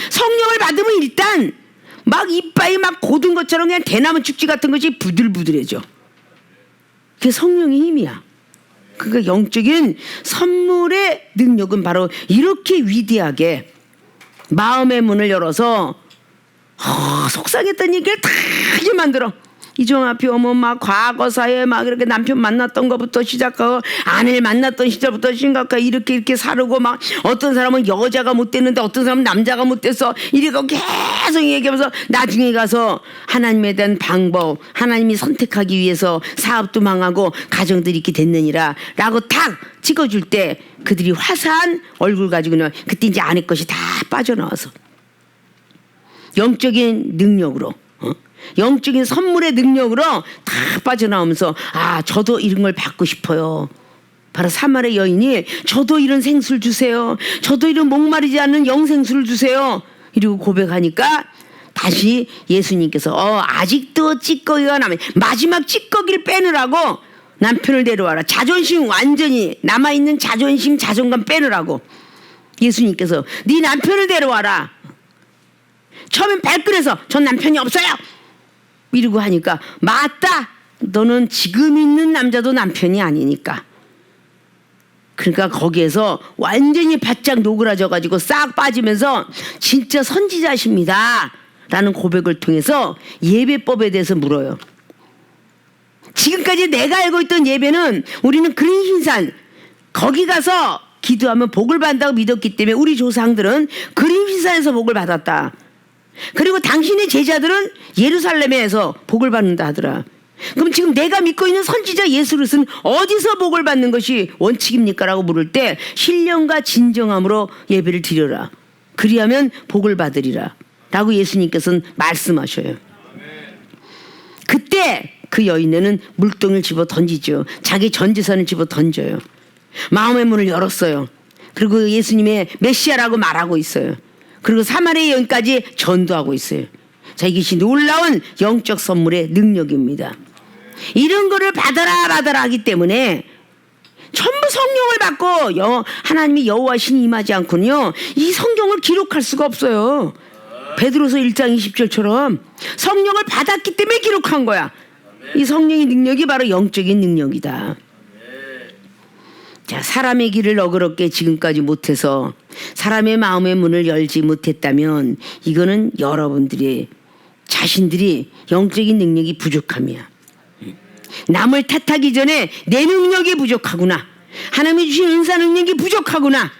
성령을 받으면 일단 막 이빨이 막 고든 것처럼 그냥 대나무 축지 같은 것이 부들부들해져. 그게 성령의 힘이야. 그러니까 영적인 선물의 능력은 바로 이렇게 위대하게 마음의 문을 열어서 속상했던 얘기를 다 하게 만들어. 이종 앞이 오면 막 과거사에 막 이렇게 남편 만났던 것부터 시작하고 아내를 만났던 시절부터 심각하고 이렇게 사르고 막 어떤 사람은 여자가 못 됐는데 어떤 사람은 남자가 못 됐어 이래고 계속 얘기하면서 나중에 가서 하나님에 대한 방법, 하나님이 선택하기 위해서 사업도 망하고 가정들이 이렇게 됐느니라 라고 탁 찍어줄 때 그들이 화사한 얼굴 가지고는 그때 이제 아내 것이 다 빠져나와서 영적인 능력으로 영적인 선물의 능력으로 다 빠져나오면서 저도 이런 걸 받고 싶어요. 바로 사마리아 여인이 저도 이런 생수를 주세요. 저도 이런 목마르지 않는 영생수를 주세요. 이러고 고백하니까 다시 예수님께서 아직도 찌꺼기가 남아 마지막 찌꺼기를 빼느라고 남편을 데려와라. 자존심 완전히 남아있는 자존심 자존감 빼느라고 예수님께서 네 남편을 데려와라. 처음엔 발끈해서 전 남편이 없어요 이러고 하니까 맞다 너는 지금 있는 남자도 남편이 아니니까. 그러니까 거기에서 완전히 바짝 노그라져 가지고 싹 빠지면서 진짜 선지자십니다 라는 고백을 통해서 예배법에 대해서 물어요. 지금까지 내가 알고 있던 예배는 우리는 그린흰산 거기 가서 기도하면 복을 받는다고 믿었기 때문에 우리 조상들은 그린흰산에서 복을 받았다. 그리고 당신의 제자들은 예루살렘에서 복을 받는다 하더라. 그럼 지금 내가 믿고 있는 선지자 예수 그리스도는 어디서 복을 받는 것이 원칙입니까? 라고 물을 때 신령과 진정함으로 예배를 드려라. 그리하면 복을 받으리라 라고 예수님께서는 말씀하셔요. 그때 그 여인네는 물동을 집어 던지죠. 자기 전 재산을 집어 던져요. 마음의 문을 열었어요. 그리고 예수님의 메시아라고 말하고 있어요. 그리고 사마리아 여인까지 전도하고 있어요. 자, 이것이 놀라운 영적 선물의 능력입니다. 이런 거를 받아라 하기 때문에 전부 성령을 받고 하나님이 여호와 신이 임하지 않고는요 이 성경을 기록할 수가 없어요. 베드로서 1장 20절처럼 성령을 받았기 때문에 기록한 거야. 이 성령의 능력이 바로 영적인 능력이다. 자, 사람의 길을 너그럽게 지금까지 못해서 사람의 마음의 문을 열지 못했다면 이거는 여러분들이 자신들이 영적인 능력이 부족함이야. 남을 탓하기 전에 내 능력이 부족하구나. 하나님이 주신 은사 능력이 부족하구나.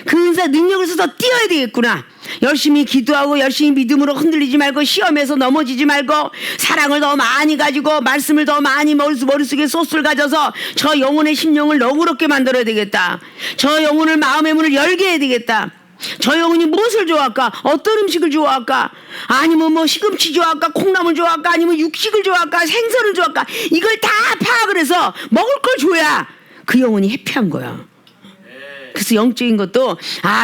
그 은사 능력을 써서 뛰어야 되겠구나. 열심히 기도하고 열심히 믿음으로 흔들리지 말고 시험에서 넘어지지 말고 사랑을 더 많이 가지고 말씀을 더 많이 머릿속에 소스를 가져서 저 영혼의 심령을 너그럽게 만들어야 되겠다. 저 영혼을 마음의 문을 열게 해야 되겠다. 저 영혼이 무엇을 좋아할까? 어떤 음식을 좋아할까? 아니면 뭐 시금치 좋아할까? 콩나물 좋아할까? 아니면 육식을 좋아할까? 생선을 좋아할까? 이걸 다 파악을 해서 먹을 걸 줘야 그 영혼이 해피한 거야. 그래서 영적인 것도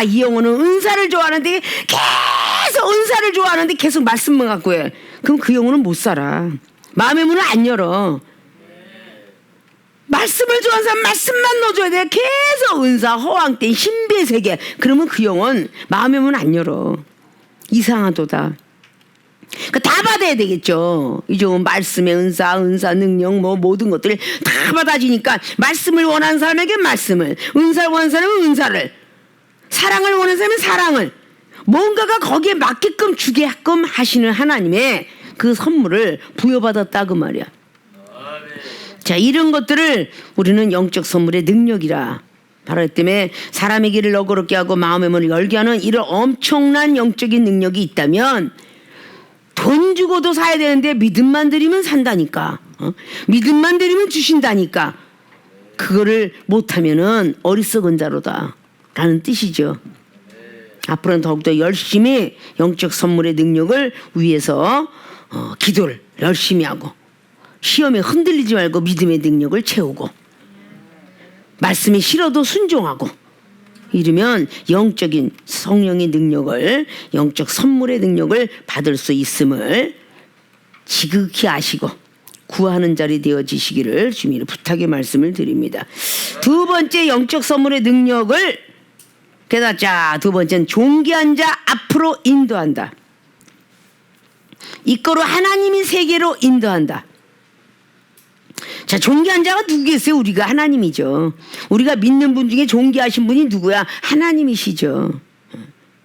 이 영혼은 은사를 좋아하는데 계속 은사를 좋아하는데 계속 말씀만 갖고 해. 그럼 그 영혼은 못 살아. 마음의 문을 안 열어. 말씀을 좋아하는 사람 말씀만 넣어줘야 돼. 계속 은사, 허황된 신비의 세계. 그러면 그 영혼 마음의 문 안 열어. 이상하도다. 다 받아야 되겠죠. 이제 말씀의 은사 능력 뭐 모든 것들이 다 받아지니까 말씀을 원하는 사람에게 말씀을, 은사를 원하는 사람은 은사를, 사랑을 원하는 사람은 사랑을, 뭔가가 거기에 맞게끔 주게끔 하시는 하나님의 그 선물을 부여받았다 그 말이야. 자, 이런 것들을 우리는 영적 선물의 능력이라 바로 때문에 사람의 길을 너그럽게 하고 마음의 문을 열게 하는 이런 엄청난 영적인 능력이 있다면 돈 주고도 사야 되는데 믿음만 드리면 산다니까. 믿음만 드리면 주신다니까. 그거를 못하면은 어리석은 자로다 라는 뜻이죠. 앞으로는 더욱더 열심히 영적 선물의 능력을 위해서 기도를 열심히 하고 시험에 흔들리지 말고 믿음의 능력을 채우고 말씀이 싫어도 순종하고 이러면 영적인 성령의 능력을, 영적 선물의 능력을 받을 수 있음을 지극히 아시고 구하는 자리 되어지시기를 주님의 부탁의 말씀을 드립니다. 두 번째 영적 선물의 능력을 깨닫자. 두 번째는 존귀한 자 앞으로 인도한다. 이거로 하나님이 세계로 인도한다. 자, 존귀한 자가 누구겠어요? 우리가 하나님이죠. 우리가 믿는 분 중에 존귀하신 분이 누구야? 하나님이시죠.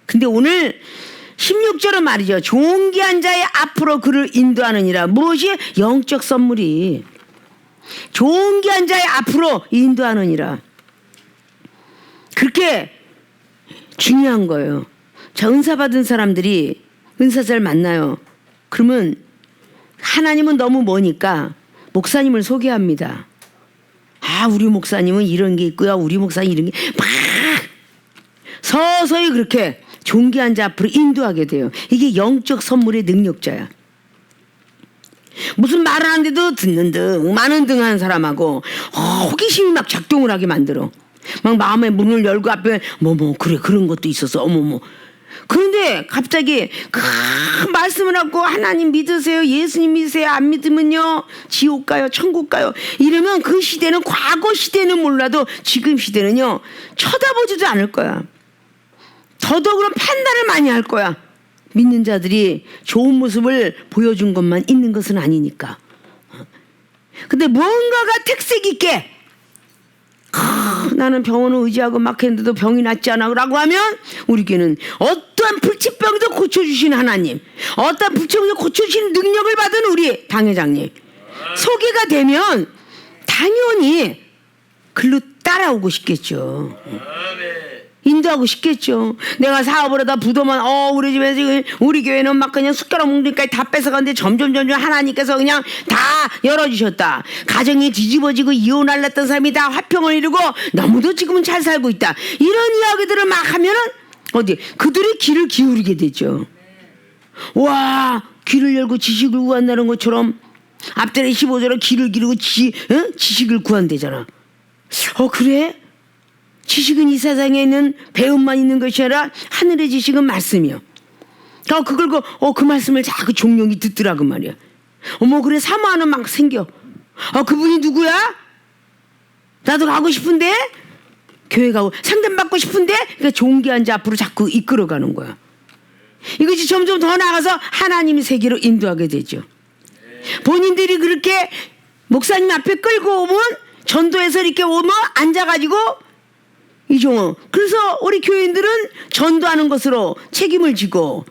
근데 오늘 16절은 말이죠. 존귀한 자의 앞으로 그를 인도하느니라. 무엇이? 영적 선물이. 존귀한 자의 앞으로 인도하느니라. 그렇게 중요한 거예요. 자, 은사 받은 사람들이 은사자를 만나요. 그러면 하나님은 너무 머니까 목사님을 소개합니다. 우리 목사님은 이런 게 있고요. 우리 목사님 이런 게 막 서서히 그렇게 존귀한 자 앞으로 인도하게 돼요. 이게 영적 선물의 능력자야. 무슨 말을 하는데도 듣는 등 많은 등 하는 사람하고 호기심이 막 작동을 하게 만들어. 막 마음의 문을 열고 앞에 그래 그런 것도 있어서 그런데 갑자기 말씀을 하고 하나님 믿으세요, 예수님 믿으세요, 안 믿으면요 지옥 가요, 천국 가요 이러면 그 시대는, 과거 시대는 몰라도 지금 시대는요 쳐다보지도 않을 거야. 더더욱은 판단을 많이 할 거야. 믿는 자들이 좋은 모습을 보여준 것만 있는 것은 아니니까. 근데 뭔가가 특색 있게 나는 병원을 의지하고 막 했는데도 병이 낫지 않아 라고 하면 우리 교회는 어떠한 불치병도 고쳐주시는 하나님, 어떠한 불치병도 고쳐주시는 능력을 받은 우리 당회장님 소개가 되면 당연히 글로 따라오고 싶겠죠. 인도하고 싶겠죠. 내가 사업을 하다 부도만 우리 집에 지금 우리 교회는 막 그냥 숟가락 먹으니까 다 뺏어가는데 점점 하나님께서 그냥 다 열어주셨다. 가정이 뒤집어지고 이혼할랬던 사람이 다 화평을 이루고 너무도 지금은 잘 살고 있다. 이런 이야기들을 막 하면은 그들의 귀를 기울이게 되죠. 와, 귀를 열고 지식을 구한다는 것처럼 앞전에 15절에 귀를 기르고 지식을 구한대잖아. 그래? 지식은 이 세상에 있는 배움만 있는 것이 아니라 하늘의 지식은 말씀이요. 그걸 그 말씀을 자꾸 종용이 듣더라고 말이야. 그래 사모하는 막 생겨. 그분이 누구야? 나도 가고 싶은데 교회 가고 상담받고 싶은데 그러니까 존귀한 자 앞으로 자꾸 이끌어가는 거야. 이것이 점점 더 나아가서 하나님의 세계로 인도하게 되죠. 본인들이 그렇게 목사님 앞에 끌고 오면 전도에서 이렇게 오면 앉아가지고 이종호. 그래서 우리 교인들은 전도하는 것으로 책임을 지고,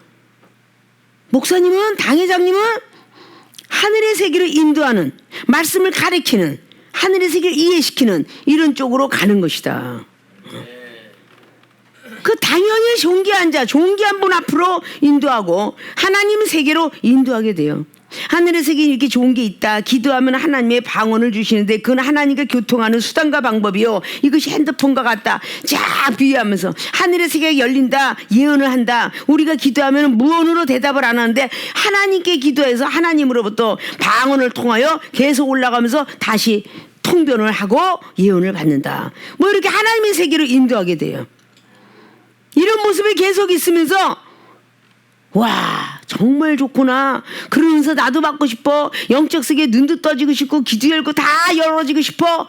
목사님은, 당회장님은 하늘의 세계를 인도하는, 말씀을 가르치는, 하늘의 세계를 이해시키는 이런 쪽으로 가는 것이다. 그 당연히 존귀한 자, 존귀한 분 앞으로 인도하고 하나님 세계로 인도하게 돼요. 하늘의 세계에 이렇게 좋은 게 있다. 기도하면 하나님의 방언을 주시는데 그건 하나님과 교통하는 수단과 방법이요. 이것이 핸드폰과 같다. 쫙 비유하면서 하늘의 세계가 열린다. 예언을 한다. 우리가 기도하면 무언으로 대답을 안 하는데 하나님께 기도해서 하나님으로부터 방언을 통하여 계속 올라가면서 다시 통변을 하고 예언을 받는다. 뭐 이렇게 하나님의 세계로 인도하게 돼요. 이런 모습이 계속 있으면서 와 정말 좋구나. 그러면서 나도 받고 싶어. 영적 세계에 눈도 떠지고 싶고 기도 열고 다 열어지고 싶어.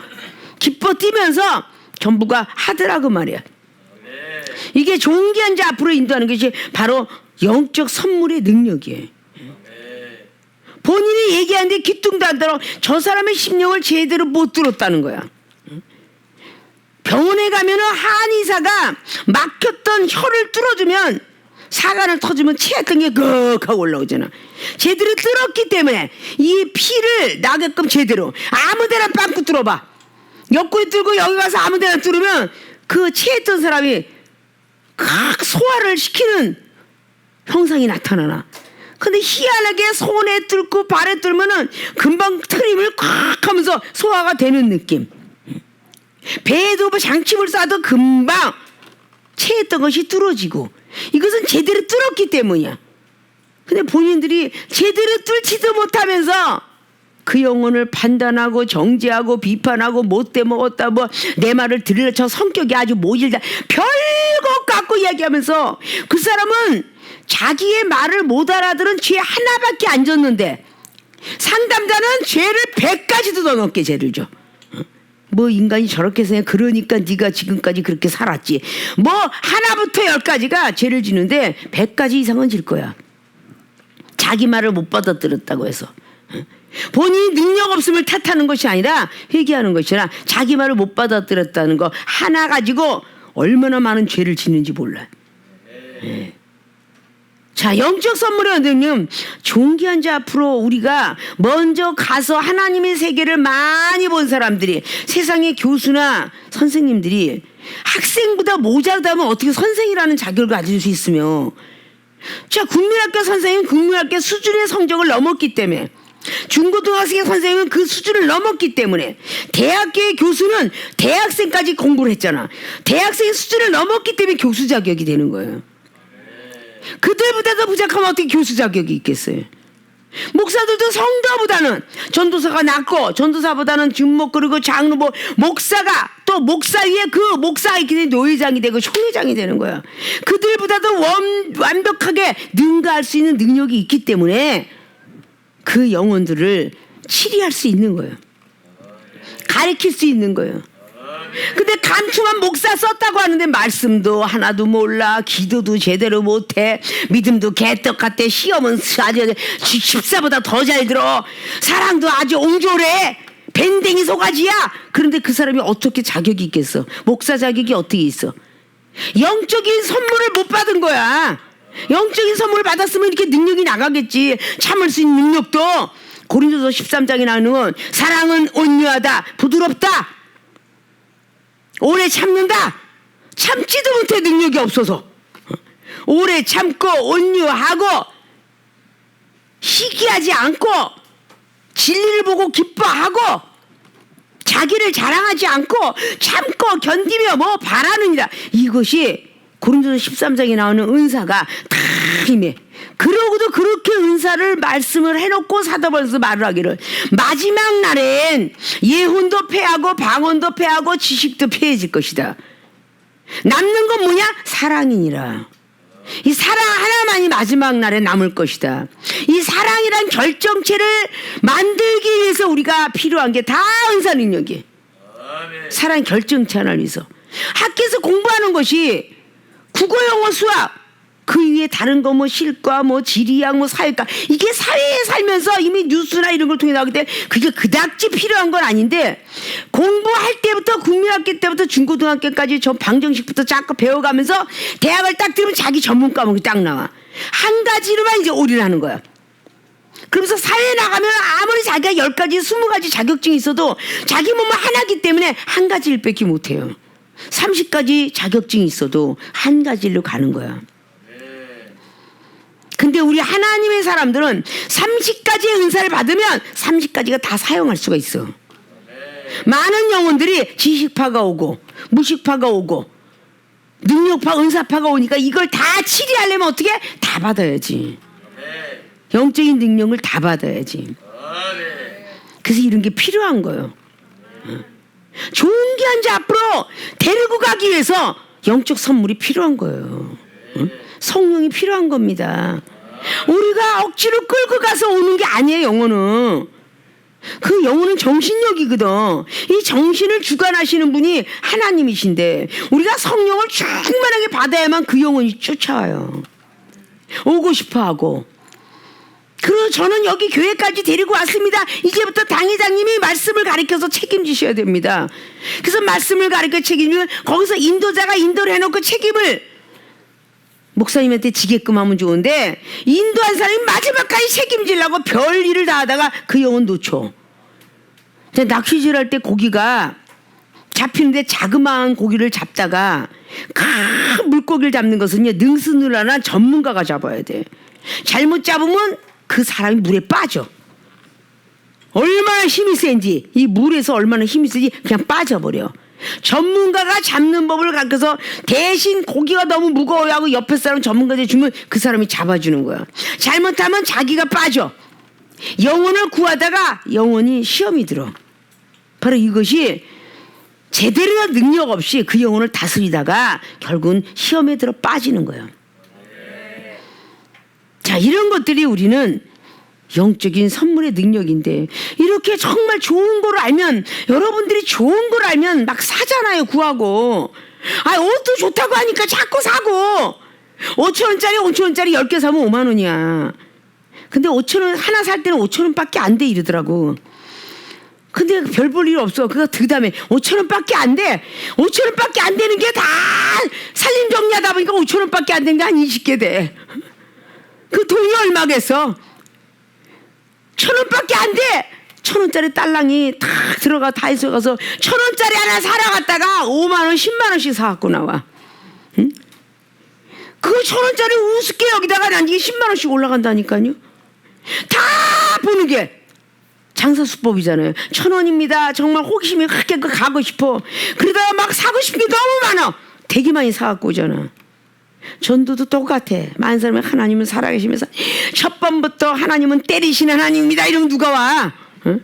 기뻐 뛰면서 전부가 하더라고 말이야. 이게 존귀한 자 앞으로 인도하는 것이 바로 영적 선물의 능력이에요. 본인이 얘기하는데 귀뚱도 안 들어. 저 사람의 심령을 제대로 못 들었다는 거야. 병원에 가면은 한의사가 막혔던 혀를 뚫어주면, 사관을 터주면 치했던 게 꺽하고 올라오잖아. 제대로 뚫었기 때문에 이 피를 나게끔 제대로 아무데나 빵꾸 뚫어봐. 옆구리 뚫고 여기 가서 아무데나 뚫으면 그 치했던 사람이 각 소화를 시키는 형상이 나타나나. 근데 희한하게 손에 뚫고 발에 뚫으면은 금방 트림을 콱 하면서 소화가 되는 느낌. 배에도 뭐 장침을 쏴도 금방 체했던 것이 뚫어지고, 이것은 제대로 뚫었기 때문이야. 근데 본인들이 제대로 뚫지도 못하면서 그 영혼을 판단하고 정죄하고 비판하고 못돼 먹었다, 뭐 내 말을 들으려 저 성격이 아주 모질다, 별것 갖고 이야기하면서 그 사람은 자기의 말을 못 알아들은 죄 하나밖에 안 졌는데 상담자는 죄를 100가지도 더 넘게 죄를 줘. 뭐 인간이 저렇게 생각, 그러니까 네가 지금까지 그렇게 살았지. 뭐 하나부터 10가지가 죄를 지는데 100가지 이상은 질 거야. 자기 말을 못 받아들였다고 해서. 본인이 능력 없음을 탓하는 것이 아니라 회개하는 것이라, 자기 말을 못 받아들였다는 거 하나 가지고 얼마나 많은 죄를 짓는지 몰라. 네. 자, 영적 선물의 은혜는 존귀한 자 앞으로 우리가 먼저 가서 하나님의 세계를 많이 본 사람들이, 세상의 교수나 선생님들이 학생보다 모자르다면 어떻게 선생이라는 자격을 가질 수 있으며, 자, 국민학교 선생님은 국민학교 수준의 성적을 넘었기 때문에, 중고등학생 선생님은 그 수준을 넘었기 때문에, 대학교의 교수는 대학생까지 공부를 했잖아. 대학생의 수준을 넘었기 때문에 교수 자격이 되는 거예요. 그들보다도 부족하면 어떻게 교수 자격이 있겠어요? 목사들도 성도보다는 전도사가 낫고, 전도사보다는 준목, 그리고 장로, 뭐 목사가 또 목사 위에 그 목사가 있기 때문에 노회장이 되고 총회장이 되는 거야. 그들보다도 완벽하게 능가할 수 있는 능력이 있기 때문에 그 영혼들을 치리할 수 있는 거예요. 가르칠 수 있는 거예요. 근데 간충한 목사 썼다고 하는데 말씀도 하나도 몰라, 기도도 제대로 못해, 믿음도 개떡 같아, 시험은 아주 집사보다 더 잘 들어, 사랑도 아주 옹졸해, 밴댕이 소가지야. 그런데 그 사람이 어떻게 자격이 있겠어? 목사 자격이 어떻게 있어? 영적인 선물을 못 받은 거야. 영적인 선물을 받았으면 이렇게 능력이 나가겠지. 참을 수 있는 능력도, 고린도서 13장에 나오는 사랑은 온유하다, 부드럽다, 오래 참는다. 참지도 못해, 능력이 없어서. 오래 참고 온유하고 시기하지 않고 진리를 보고 기뻐하고 자기를 자랑하지 않고 참고 견디며 뭐 바라느니라. 이것이 고린도서 13장에 나오는 은사가 다 힘해. 그러고도 그렇게 은사를 말씀을 해놓고 사도벌서 말을 하기를, 마지막 날엔 예훈도 패하고 방언도 패하고 지식도 패해질 것이다. 남는 건 뭐냐? 사랑이니라. 이 사랑 하나만이 마지막 날에 남을 것이다. 이 사랑이란 결정체를 만들기 위해서 우리가 필요한 게 다 은사 능력이에요. 사랑 결정체 하나를 위해서. 학교에서 공부하는 것이 국어, 영어, 수학, 그 위에 다른 거 뭐 실과 뭐 지리학 뭐 사회과 이게 사회에 살면서 이미 뉴스나 이런 걸 통해 나오기 때문에 그게 그닥지 필요한 건 아닌데 공부할 때부터 국민학교 때부터 중고등학교까지 저 방정식부터 자꾸 배워가면서 대학을 딱 들으면 자기 전문 과목이 딱 나와. 한 가지로만 이제 올인하는 거야. 그러면서 사회에 나가면 아무리 자기가 10가지 20가지 자격증이 있어도 자기 몸은 하나기 때문에 한 가지 일 뺏기 못해요. 30가지 자격증이 있어도 한 가지 일로 가는 거야. 근데 우리 하나님의 사람들은 30가지의 은사를 받으면 30가지가 다 사용할 수가 있어. 많은 영혼들이 지식파가 오고 무식파가 오고 능력파 은사파가 오니까 이걸 다 치리하려면 어떻게? 다 받아야지. 영적인 능력을 다 받아야지. 그래서 이런 게 필요한 거예요. 좋은 게 한 자 앞으로 데리고 가기 위해서 영적 선물이 필요한 거예요. 성령이 필요한 겁니다. 우리가 억지로 끌고 가서 오는 게 아니에요. 영혼은 그 영혼은 정신력이거든. 이 정신을 주관하시는 분이 하나님이신데 우리가 성령을 충만하게 받아야만 그 영혼이 쫓아와요. 오고 싶어하고. 그리고 저는 여기 교회까지 데리고 왔습니다. 이제부터 당회장님이 말씀을 가르쳐서 책임지셔야 됩니다. 그래서 말씀을 가르쳐 책임지면 거기서 인도자가 인도를 해놓고 책임을 목사님한테 지게끔 하면 좋은데 인도한 사람이 마지막까지 책임지려고 별일을 다 하다가 그 영혼 놓쳐. 낚시질 할 때 고기가 잡히는데 자그마한 고기를 잡다가 큰 물고기를 잡는 것은요 능수능란한 전문가가 잡아야 돼. 잘못 잡으면 그 사람이 물에 빠져. 얼마나 힘이 센지 이 물에서 얼마나 힘이 세지 그냥 빠져버려. 전문가가 잡는 법을 가르쳐서 대신 고기가 너무 무거워하고 옆에 사람 전문가한테 주면 그 사람이 잡아주는 거야. 잘못하면 자기가 빠져. 영혼을 구하다가 영혼이 시험이 들어. 바로 이것이 제대로 된 능력 없이 그 영혼을 다스리다가 결국은 시험에 들어 빠지는 거예요. 자, 이런 것들이 우리는 영적인 선물의 능력인데 이렇게 정말 좋은 걸 알면 여러분들이 좋은 걸 알면 막 사잖아요. 구하고. 옷도 좋다고 하니까 자꾸 사고 5,000원짜리 5,000원짜리 10개 사면 5만 원이야. 근데 5,000원 하나 살 때는 5,000원밖에 안 돼 이러더라고. 근데 별 볼 일 없어. 그 다음에 5,000원밖에 안 돼. 5,000원밖에 안 되는 게 다 살림 정리하다 보니까 5,000원밖에 안 되는 게 한 20개 돼. 그 돈이 얼마겠어? 1,000원밖에 안 돼. 1,000원짜리 딸랑이 다 들어가 다 해서 가서 1,000원짜리 하나 사러 갔다가 5만 원 10만 원씩 사갖고 나와. 응? 그 1,000원짜리 우습게 여기다가 난 이게 10만 원씩 올라간다니까요. 다 보는 게 장사 수법이잖아요. 1,000원입니다. 정말 호기심이 크게 가고 싶어. 그러다가 막 사고 싶은 게 너무 많아. 되게 많이 사갖고 오잖아. 전도도 똑같아. 많은 사람이 하나님은 살아계시면서 첫 번부터 하나님은 때리시는 하나님입니다. 이러면 누가 와? 응?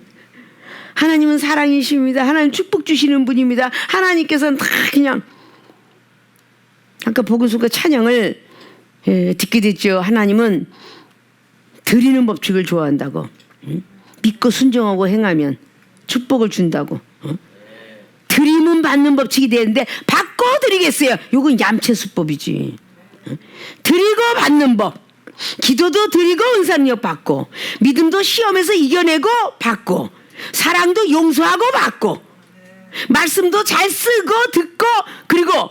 하나님은 사랑이십니다. 하나님 축복 주시는 분입니다. 하나님께서는 다 그냥 아까 복음성가 찬양을 듣게 됐죠. 하나님은 드리는 법칙을 좋아한다고. 응? 믿고 순종하고 행하면 축복을 준다고. 응? 드리면 받는 법칙이 되는데 받고 드리겠어요. 요건 얌체 수법이지. 드리고 받는 법. 기도도 드리고 은사능력 받고 믿음도 시험에서 이겨내고 받고 사랑도 용서하고 받고 말씀도 잘 쓰고 듣고 그리고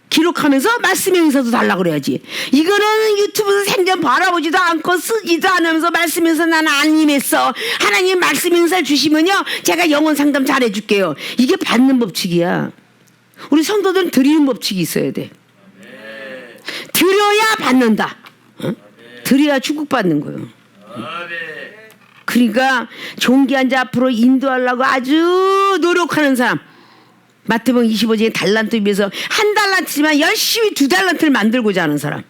기록하면서 말씀의 은사도 달라고 그래야지. 이거는 유튜브에서 생전 바라보지도 않고 쓰지도 않으면서 말씀에서 나는 안 임했어. 하나님 말씀 은사를 주시면요 제가 영혼 상담 잘해줄게요. 이게 받는 법칙이야. 우리 성도들은 드리는 법칙이 있어야 돼. 드려야 받는다. 어? 드려야 축복받는 거예요. 그러니까 존귀한 자 앞으로 인도하려고 아주 노력하는 사람. 마태복음 25장에 달란트에 비해서 한 달란트지만 열심히 2달란트를 만들고자 하는 사람.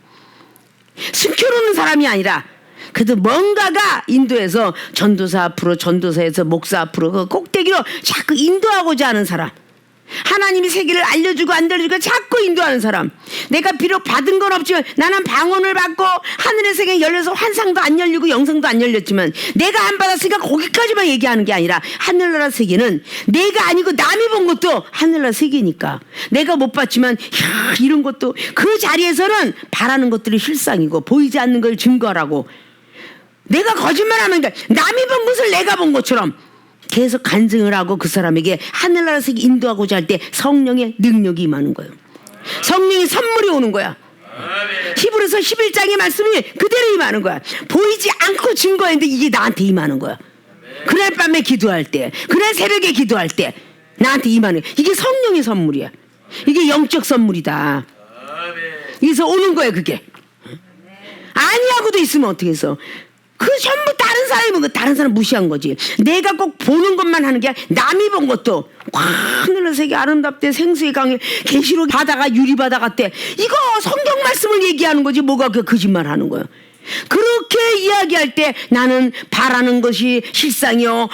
숨겨놓는 사람이 아니라 그래도 뭔가가 인도해서 전도사 앞으로 전도사에서 목사 앞으로 그 꼭대기로 자꾸 인도하고자 하는 사람. 하나님이 세계를 알려주고 안 알려주고 자꾸 인도하는 사람. 내가 비록 받은 건 없지만 나는 방언을 받고 하늘의 세계가 열려서 환상도 안 열리고 영성도 안 열렸지만 내가 안 받았으니까 거기까지만 얘기하는 게 아니라 하늘나라 세계는 내가 아니고 남이 본 것도 하늘나라 세계니까 내가 못 봤지만 이런 것도 그 자리에서는 바라는 것들이 실상이고 보이지 않는 걸 증거하라고 내가 거짓말하면 남이 본 것을 내가 본 것처럼 계속 간증을 하고 그 사람에게 하늘나라 세계 인도하고자 할 때 성령의 능력이 임하는 거예요. 성령의 선물이 오는 거야. 히브리서 11장의 말씀이 그대로 임하는 거야. 보이지 않고 증거했는데 이게 나한테 임하는 거야. 그날 밤에 기도할 때, 그날 새벽에 기도할 때 나한테 임하는 거야. 이게 성령의 선물이야. 이게 영적 선물이다. 그래서 오는 거야 그게. 아니하고도 있으면 어떻게 해서 그 전부 다른 사람이 다른 사람 무시한 거지. 내가 꼭 보는 것만 하는 게 아니라 남이 본 것도 하늘의 세계 아름답대 생수의 강에 계시록 바다가 유리바다 같대. 이거 성경 말씀을 얘기하는 거지 뭐가 그 거짓말 하는 거야. 그렇게 이야기할 때 나는 바라는 것이 실상이요.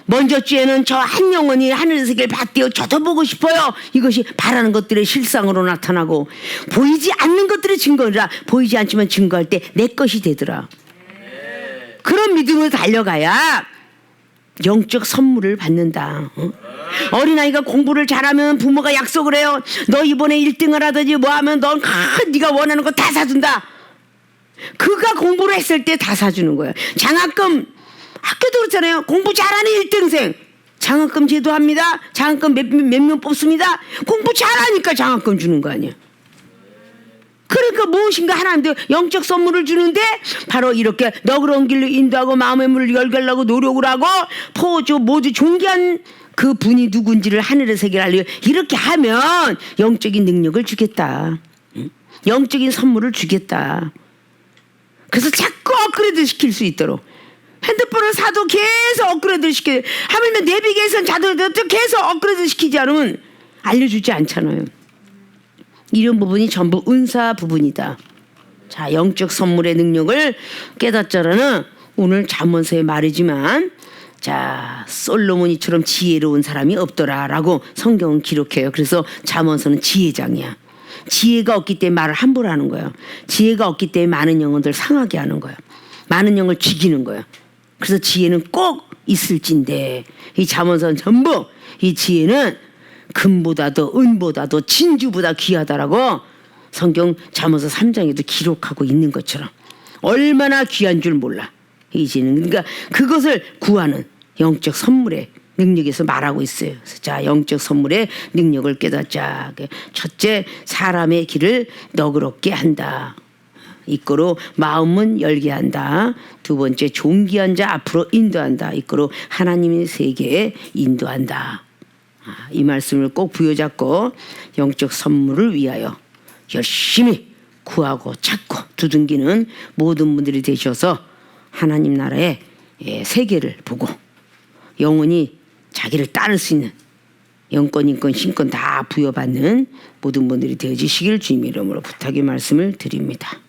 먼저 주에는 저 한 영혼이 하늘의 세계를 봤대요. 저도 보고 싶어요. 이것이 바라는 것들의 실상으로 나타나고 보이지 않는 것들의 증거라. 보이지 않지만 증거할 때 내 것이 되더라. 그런 믿음으로 달려가야 영적 선물을 받는다. 어린아이가 공부를 잘하면 부모가 약속을 해요. 너 이번에 1등을 하든지 뭐 하면 넌 네가 원하는 거 다 사준다. 그가 공부를 했을 때 다 사주는 거예요. 장학금 학교도 그렇잖아요. 공부 잘하는 1등생 장학금 제도합니다. 장학금 몇 명 뽑습니다. 공부 잘하니까 장학금 주는 거 아니에요. 그러니까 무엇인가 하나님도 영적 선물을 주는데 바로 이렇게 너그러운 길로 인도하고 마음의 문을 열게 하려고 노력을 하고 포조 모두 존귀한 그 분이 누군지를 하늘의 세계를 알려 이렇게 하면 영적인 능력을 주겠다. 영적인 선물을 주겠다. 그래서 자꾸 업그레이드 시킬 수 있도록 핸드폰을 사도 계속 업그레이드 시켜. 하물며 내비게이션 자동차도 계속 업그레이드 시키지 않으면 알려주지 않잖아요. 이런 부분이 전부 은사 부분이다. 자, 영적 선물의 능력을 깨닫자라는 오늘 잠언서의 말이지만 자, 솔로몬이처럼 지혜로운 사람이 없더라라고 성경은 기록해요. 그래서 잠언서는 지혜장이야. 지혜가 없기 때문에 말을 함부로 하는 거예요. 지혜가 없기 때문에 많은 영혼들 상하게 하는 거예요. 많은 영을 죽이는 거예요. 그래서 지혜는 꼭 있을진데 이 잠언서는 전부 이 지혜는 금보다도 은보다도 진주보다 귀하다라고 성경 잠언서 3장에도 기록하고 있는 것처럼 얼마나 귀한 줄 몰라. 이제는 그러니까 그것을 구하는 영적 선물의 능력에서 말하고 있어요. 그래서 자, 영적 선물의 능력을 깨닫자. 첫째, 사람의 길을 너그럽게 한다. 이끌어 마음은 열게 한다. 두 번째, 존귀한 자 앞으로 인도한다. 이끌어 하나님의 세계에 인도한다. 이 말씀을 꼭 부여잡고 영적 선물을 위하여 열심히 구하고 찾고 두둥기는 모든 분들이 되셔서 하나님 나라의 세계를 보고 영원히 자기를 따를 수 있는 영권, 인권, 신권 다 부여받는 모든 분들이 되어지시길 주님 이름으로 부탁의 말씀을 드립니다.